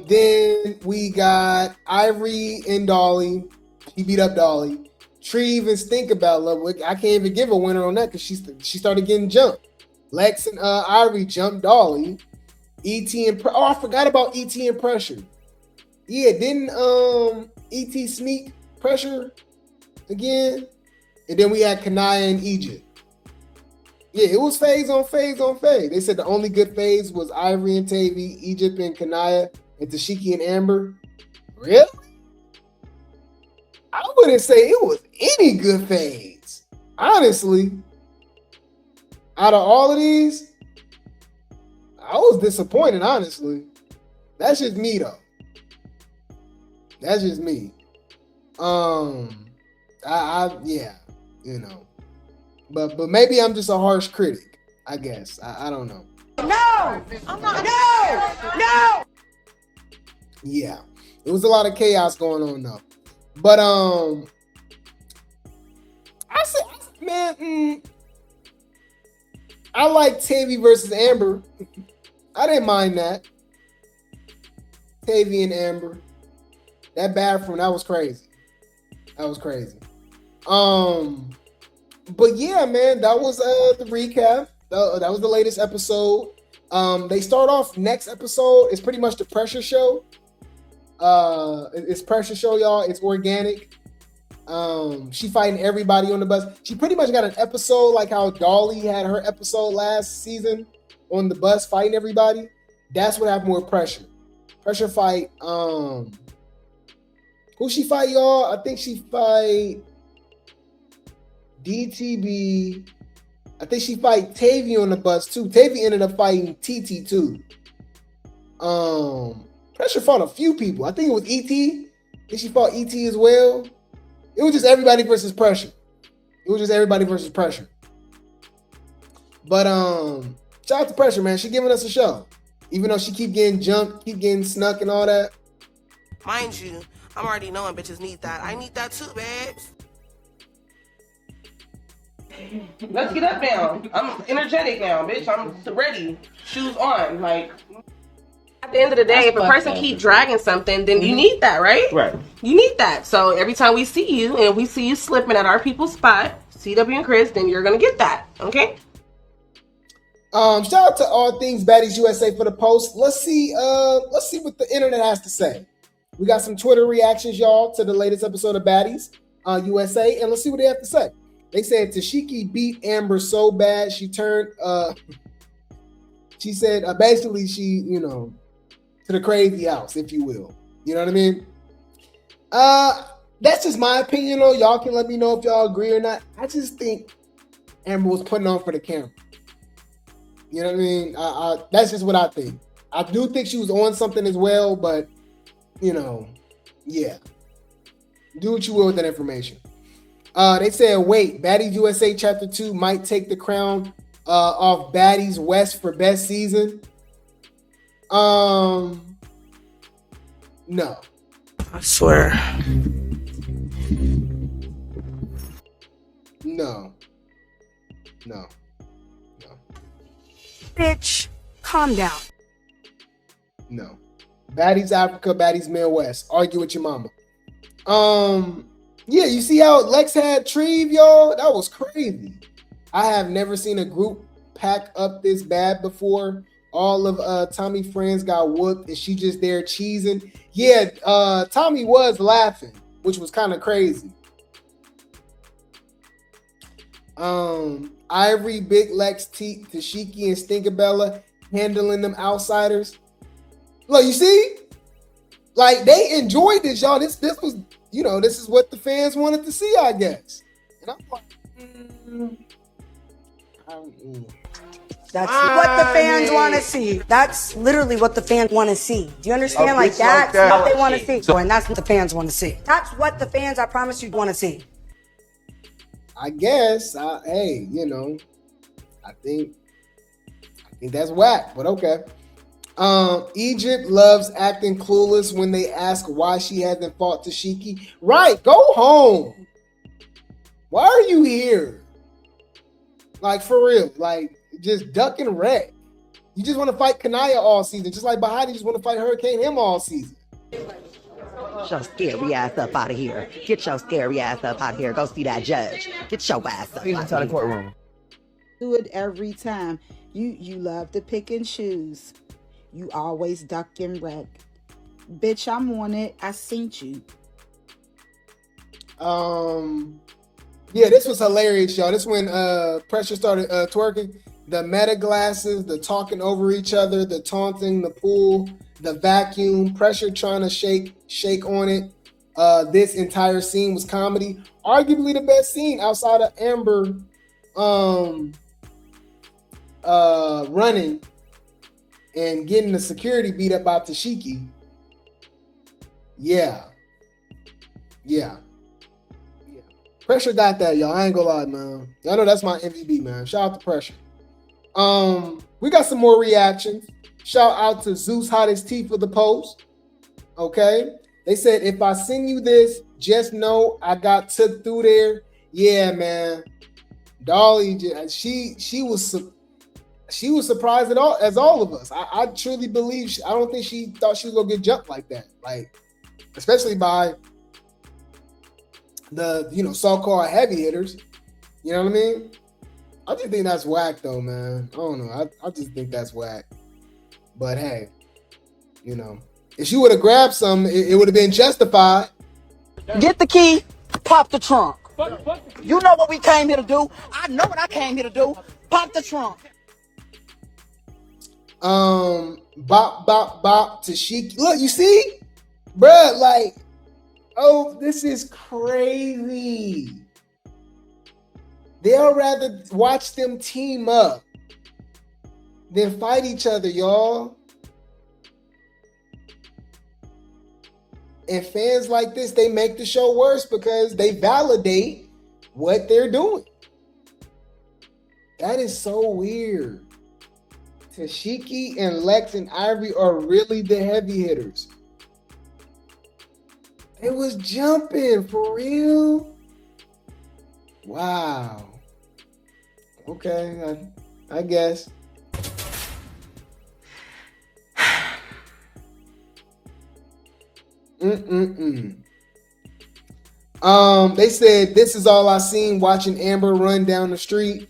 Then we got Ivory and Dolly. He beat up Dolly. Treve and Stink About Love. I can't even give a winner on that because she started getting jumped. Lex and Ivory jumped Dolly. E.T. and I forgot about E.T. and Pressure. Yeah, didn't E.T. sneak Pressure again? And then we had Kanaya and Egypt. Yeah, it was phase on phase on phase. They said the only good phase was Ivory and Tavy, Egypt and Kanaya, and Tashiki and Amber. Really? I wouldn't say it was any good phase. Honestly, out of all of these, I was disappointed, honestly. That's just me, though. That's just me. But maybe I'm just a harsh critic, I guess. I don't know. No! I'm not. No! Yeah. It was a lot of chaos going on, though. But, I like Tavy versus Amber. I didn't mind that. Tavy and Amber. That bathroom, that was crazy. That was crazy. But yeah, man, that was the recap. That was the latest episode. They start off next episode. It's pretty much the Pressure Show. It's Pressure Show, y'all. It's organic. She fighting everybody on the bus. She pretty much got an episode like how Dolly had her episode last season on the bus fighting everybody. That's what happened with Pressure. Pressure fight. Who she fight, y'all? I think she fight DTB. I think she fight Tavy on the bus too. Tavy ended up fighting TT too. Pressure fought a few people. I think it was ET. I think she fought ET as well. It was just everybody versus Pressure. But shout out to Pressure, man. She giving us a show. Even though she keep getting jumped, keep getting snuck and all that. Mind you, I'm already knowing bitches need that. I need that too, babes. Let's get up now. I'm energetic now, bitch. I'm ready. Shoes on. Like, at the end of the day, if a person keep dragging something, then you need that, right? Right. You need that. So every time we see you and we see you slipping at our people's spot, CW and Chris, then you're gonna get that. Okay? Shout out to All Things Baddies USA for the post. Let's see what the internet has to say. We got some Twitter reactions, y'all, to the latest episode of Baddies USA, and let's see what they have to say. They said Tashiki beat Amber so bad she turned. She said basically she to the crazy house, if you will. You know what I mean? That's just my opinion, though. Y'all can let me know if y'all agree or not. I just think Amber was putting on for the camera. You know what I mean? That's just what I think. I do think she was on something as well, but, you know, yeah. Do what you will with that information. They said, wait, Baddies USA Chapter 2 might take the crown off Baddies West for best season. No. I swear. No. Bitch, calm down. No. Baddies Africa, Baddies Midwest. Argue with your mama. Yeah, you see how Lex had Treve, y'all? That was crazy. I have never seen a group pack up this bad before. All of Tommy's friends got whooped and she just there cheesing. Yeah, Tommy was laughing, which was kind of crazy. Ivory, Big Lex, Tashiki, and Stinkabella handling them outsiders. Look, you see? Like, they enjoyed this, y'all. This was, you know, this is what the fans wanted to see, I guess. And I'm like, That's what the fans want to see. That's literally what the fans want to see. Do you understand? Like, that's what they want to see. And that's what the fans want to see. That's what the fans, I promise you, want to see. I guess, hey, you know, I think that's whack, but okay. Egypt loves acting clueless when they ask why she hasn't fought Tashiki. Right, go home. Why are you here? Like, for real, like, just duck and wreck. You just want to fight Kanaya all season, just like Bahadi just want to fight Hurricane him all season. Get your scary ass up out of here. Get your scary ass up out of here. Go see that judge. Get your ass up out of the courtroom. Do it every time. You love to pick and choose. You always duck and wreck. Bitch, I'm on it. I seen you. Yeah, this was hilarious, y'all. This when Pressure started twerking. The meta glasses, the talking over each other, the taunting, the pool, the vacuum, Pressure trying to shake on it. This entire scene was comedy. Arguably the best scene outside of Amber running and getting the security beat up by Tashiki. Yeah. Pressure got that, y'all. I ain't gonna lie, man. Y'all know that's my MVP, man. Shout out to Pressure. We got some more reactions. Shout out to Zeus Hottest Tea for the post. Okay. They said, if I send you this, just know I got took through there. Yeah, man. Dolly, she was surprised as all of us. I truly believe, I don't think she thought she was gonna get jumped like that. Like, especially by the, you know, so-called heavy hitters. You know what I mean? I just think that's whack, though, man. I don't know. I just think that's whack. But hey, you know, if she would have grabbed some, it would have been justified. Get the key, pop the trunk. You know what we came here to do. I know what I came here to do. Pop the trunk. Bop, bop, bop, Tashiki. Look, you see? Bruh, like, oh, this is crazy. They'll rather watch them team up than fight each other, y'all. And fans like this, they make the show worse because they validate what they're doing. That is so weird. Tashiki and Lex and Ivory are really the heavy hitters. It was jumping, for real? Wow. Okay, I guess. They said, this is all I seen watching Amber run down the street.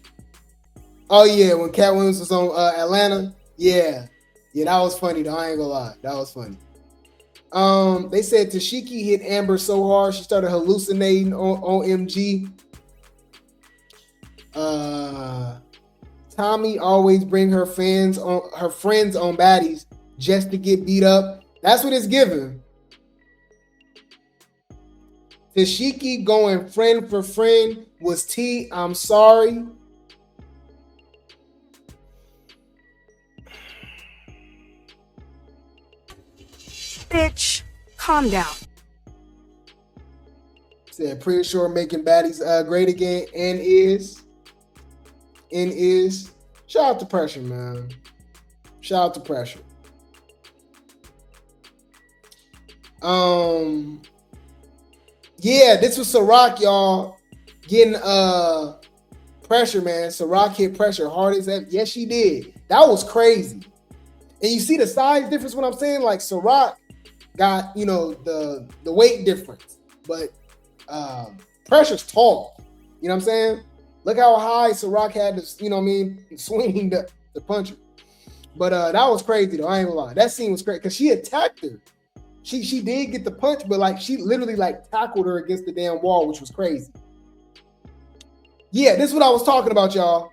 Oh, yeah, when Cat Williams was on Atlanta. Yeah, that was funny, though. I ain't gonna lie. That was funny. They said Tashiki hit Amber so hard she started hallucinating on OMG. Tommy always bring her friends on Baddies. just to get beat up. That's what it's giving. Tashiki going friend for friend was T. I'm sorry. Bitch, calm down. Said pretty sure making baddies great again and is. Shout out to Pressure, man. Shout out to Pressure. Yeah, this was Sarra, y'all, getting Pressure, man. Sarra hit Pressure hard as that. Yes, she did. That was crazy. And you see the size difference, what I'm saying? Like Sarra got, you know, the weight difference, but Pressure's tall. You know what I'm saying? Look how high Sarra had to, you know what I mean, swinging the puncher. But that was crazy though. I ain't gonna lie. That scene was great because she attacked her. She did get the punch, but like she literally like tackled her against the damn wall, which was crazy. Yeah, this is what I was talking about, y'all.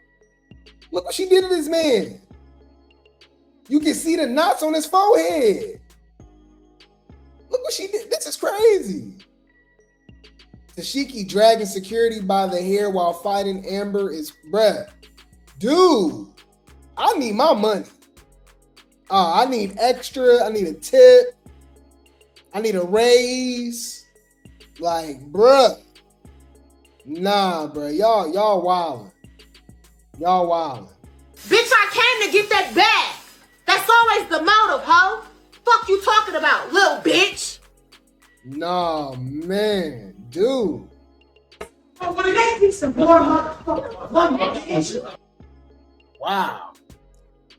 Look what she did to this man. You can see the knots on his forehead. Look what she did. This is crazy. Tashiki dragging security by the hair while fighting Amber is, bruh. Dude, I need my money. I need extra. I need a tip. I need a raise. Like, bruh. Nah, bruh. Y'all wildin'. Y'all wildin'. Bitch, I came to get that bag. That's always the motive, ho. Fuck you talking about, little bitch. Nah, man. Dude. Wow.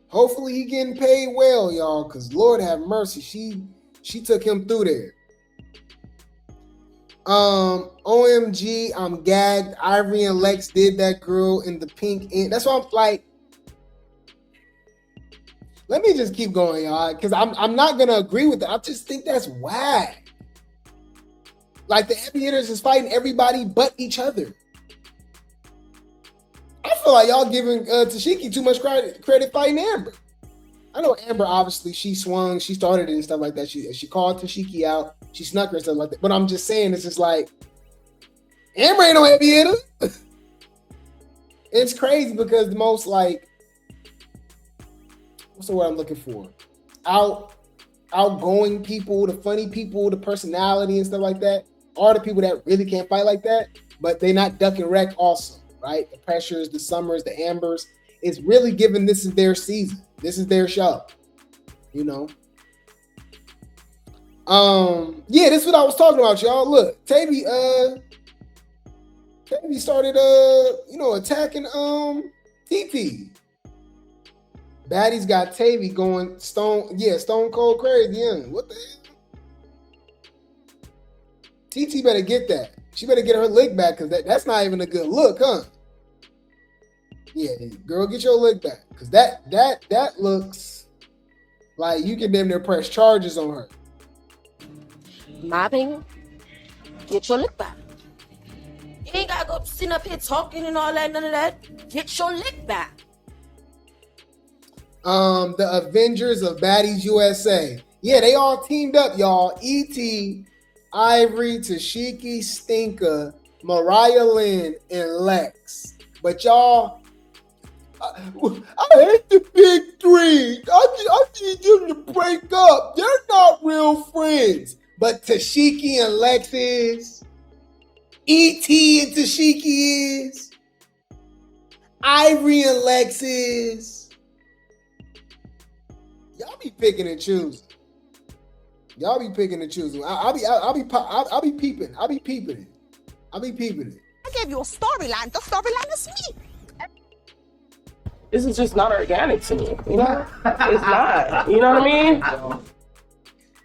Hopefully he getting paid well, y'all, because Lord have mercy. She took him through there. OMG, I'm gagged. Ivory and Lex did that girl in the pink ink. That's why I'm like, let me just keep going, y'all, because I'm not gonna agree with that. I just think that's whack. Like the heavy hitters is fighting everybody but each other. I feel like y'all giving Tashiki too much credit fighting Amber. I know Amber, obviously, she swung, she started it and stuff like that. She called Tashiki out, she snuck her and stuff like that. But I'm just saying, it's just like, Amber ain't no heavy hitter. It's crazy because the most like, what's the word I'm looking for? Outgoing people, the funny people, the personality and stuff like that are the people that really can't fight like that, but they not duck and wreck also, right? The Pressures, the Summers, the Ambers. It's really given this is their season. This is their show, you know? Yeah, this is what I was talking about, y'all. Look, Tavy started, attacking, TT. Baddies got Tavy going stone cold crazy. Yeah, what the hell? TT better get that. She better get her lick back because that's not even a good look, huh? Yeah, girl, get your lick back because that looks like you can damn near press charges on her. My opinion, get your lick back. You ain't gotta go sitting up here talking and all that, none of that. Get your lick back. The Avengers of Baddies USA. Yeah, they all teamed up, y'all. E.T., Ivory, Tashiki, Stinker, Mariah Lynn, and Lex. But y'all, I hate the big three. I need them to break up. They're not real friends. But Tashiki and Lex is. E.T. and Tashiki is. Ivory and Lex is. Y'all be picking and choosing. Y'all be picking and choosing. I'll be peeping it. I gave you a storyline. The storyline is me. This is just not organic to me. You know? It's not. You know what I mean?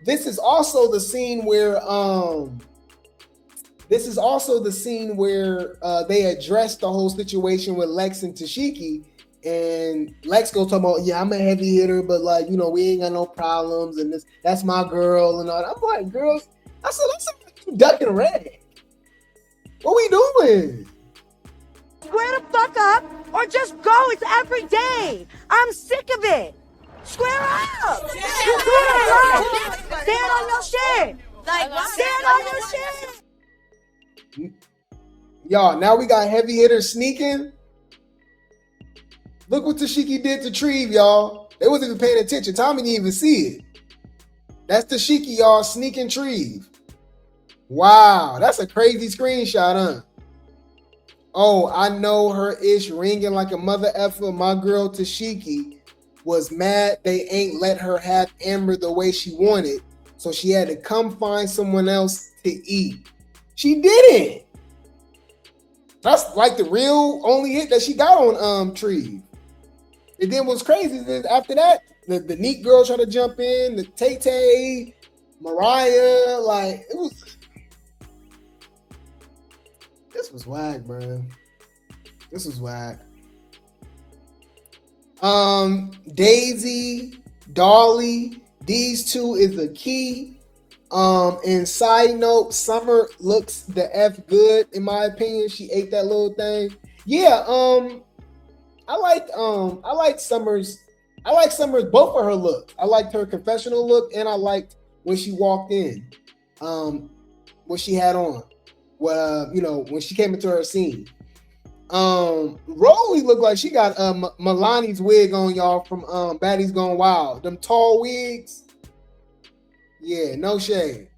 This is also the scene where they address the whole situation with Lex and Tashiki. And Lex goes talking about, yeah, I'm a heavy hitter, but like, we ain't got no problems, and that's my girl and all that. I'm like, girls, I said, you ducking red. What we doing? Square the fuck up or just go. It's every day. I'm sick of it. Square up. You do it, bro. Stand on your shit. Stand on your shit. Y'all, now we got heavy hitters sneaking. Look what Tashiki did to Treve, y'all. They wasn't even paying attention. Tommy didn't even see it. That's Tashiki, y'all, sneaking Treve. Wow, that's a crazy screenshot, huh? Oh, I know her ish ringing like a mother effer. My girl Tashiki was mad they ain't let her have Amber the way she wanted, so she had to come find someone else to eat. She didn't. That's like the real only hit that she got on Treve. And then what's crazy is after that, the neat girl tried to jump in, the Tay-Tay, Mariah, like this was whack, bro. This was whack. Daisy, Dolly, these two is the key. And side note, Summer looks the F good, in my opinion. She ate that little thing. Yeah, I like Summer's both of her looks. I liked her confessional look, and I liked when she walked in, what she had on. Well, when she came into her scene. Rolly looked like she got Milani's wig on, y'all, from Baddies Gone Wild. Them tall wigs. Yeah, no shade.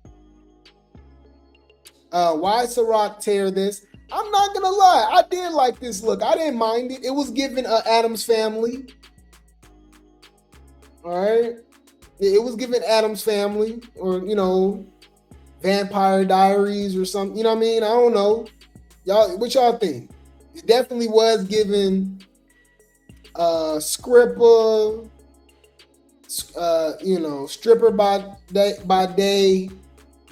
Why Sarra tear this? I'm not gonna lie, I did like this look. I didn't mind it. It was giving Addams Family. All right, it was giving Addams Family, or Vampire Diaries or something. You know what I mean? I don't know. Y'all, what y'all think? It definitely was giving Scripper, stripper by day,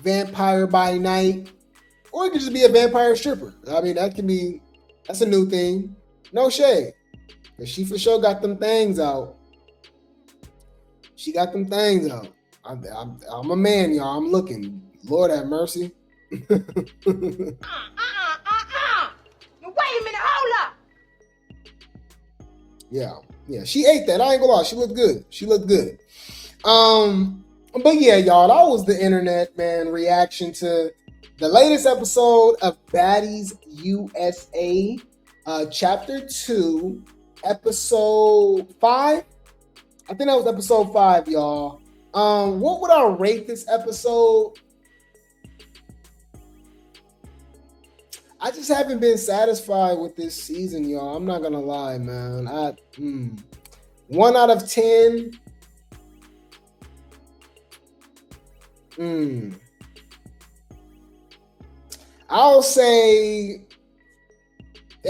vampire by night. Or it could just be a vampire stripper. I mean, that's a new thing. No shade. But she for sure got them things out. She got them things out. I'm a man, y'all. I'm looking. Lord have mercy. Wait a minute, hold up. Yeah. She ate that. I ain't gonna lie. She looked good. But yeah, y'all, that was the internet, man, reaction to the latest episode of Baddies USA, Chapter 2, Episode 5. I think that was Episode 5, y'all. What would I rate this episode? I just haven't been satisfied with this season, y'all. I'm not gonna lie, man. 1 out of 10. I'll say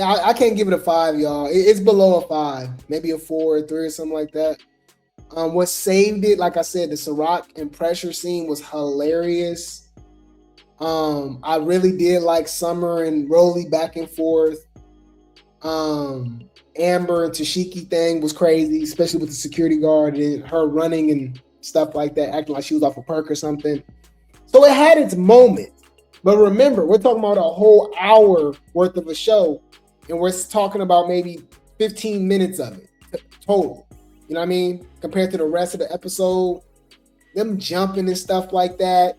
I can't give it a 5, y'all. It's below a 5, maybe a 4 or 3 or something like that. What saved it, like I said, the Sarra and pressure scene was hilarious. I really did like Summer and Rolly back and forth. Amber and Tashiki thing was crazy, especially with the security guard and her running and stuff like that, acting like she was off a perk or something. So it had its moment. But remember, we're talking about a whole hour worth of a show, and we're talking about maybe 15 minutes of it total. You know what I mean? Compared to the rest of the episode, them jumping and stuff like that.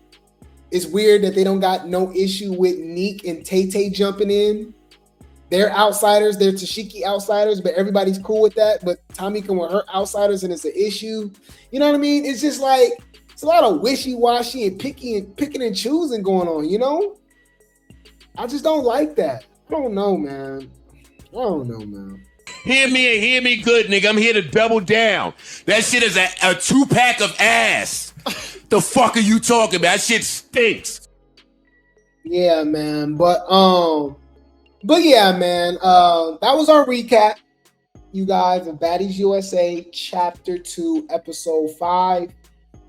It's weird that they don't got no issue with Neek and Tay-Tay jumping in. They're outsiders. They're Tashiki outsiders, but everybody's cool with that. But Tommy come with her outsiders, and it's an issue. You know what I mean? It's just like, it's a lot of wishy-washy and picking and choosing going on, you know? I just don't like that. I don't know, man. Hear me and hear me good, nigga. I'm here to double down. That shit is a 2-pack of ass. The fuck are you talking about? That shit stinks. Yeah, man. But yeah, man. That was our recap, you guys, of Baddies USA Chapter 2, Episode 5.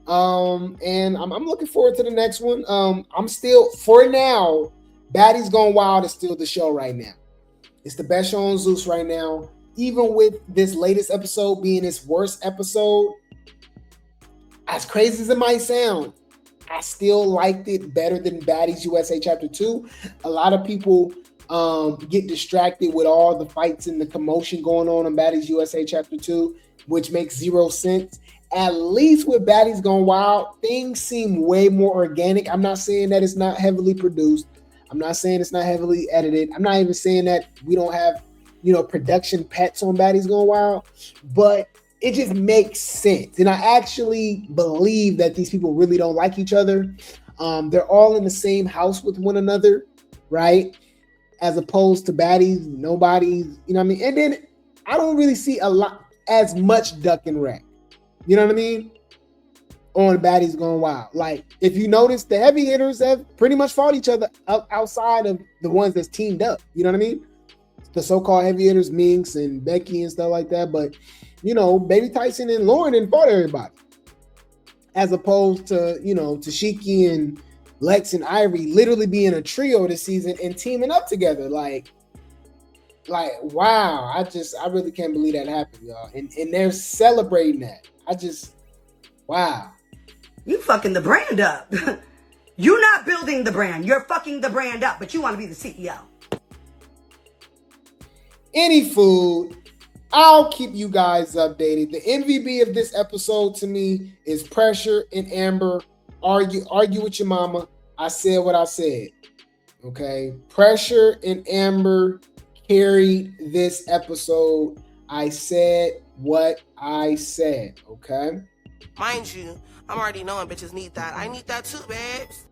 And I'm looking forward to the next one. I'm still, for now, Baddies Gone Wild is still the show right now. It's the best show on Zeus right now. Even with this latest episode being its worst episode, as crazy as it might sound, I still liked it better than Baddies USA Chapter 2. A lot of people get distracted with all the fights and the commotion going on in Baddies USA Chapter 2. which makes zero sense. At least with Baddies Gone Wild, things seem way more organic. I'm not saying that it's not heavily produced. I'm not saying it's not heavily edited. I'm not even saying that we don't have, production pets on Baddies Gone Wild, but it just makes sense. And I actually believe that these people really don't like each other. They're all in the same house with one another, right? As opposed to Baddies, nobody's, you know what I mean? And then I don't really see as much duck and wreck. You know what I mean? On Baddies Gone Wild. Like, if you notice, the heavy hitters have pretty much fought each other outside of the ones that's teamed up. You know what I mean? The so-called heavy hitters, Minx and Becky and stuff like that. But, Baby Tyson and Lauren didn't fought everybody. As opposed to, Tashiki and Lex and Ivory literally being a trio this season and teaming up together. Like, wow. I really can't believe that happened, y'all. And they're celebrating that. Wow. You fucking the brand up. You're not building the brand. You're fucking the brand up, but you want to be the CEO. Any food, I'll keep you guys updated. The MVP of this episode to me is Pressure and Amber. Argue with your mama. I said what I said. Okay. Pressure and Amber carried this episode. I said what I said. Okay. Mind you, I'm already knowing bitches need that. I need that too, babes.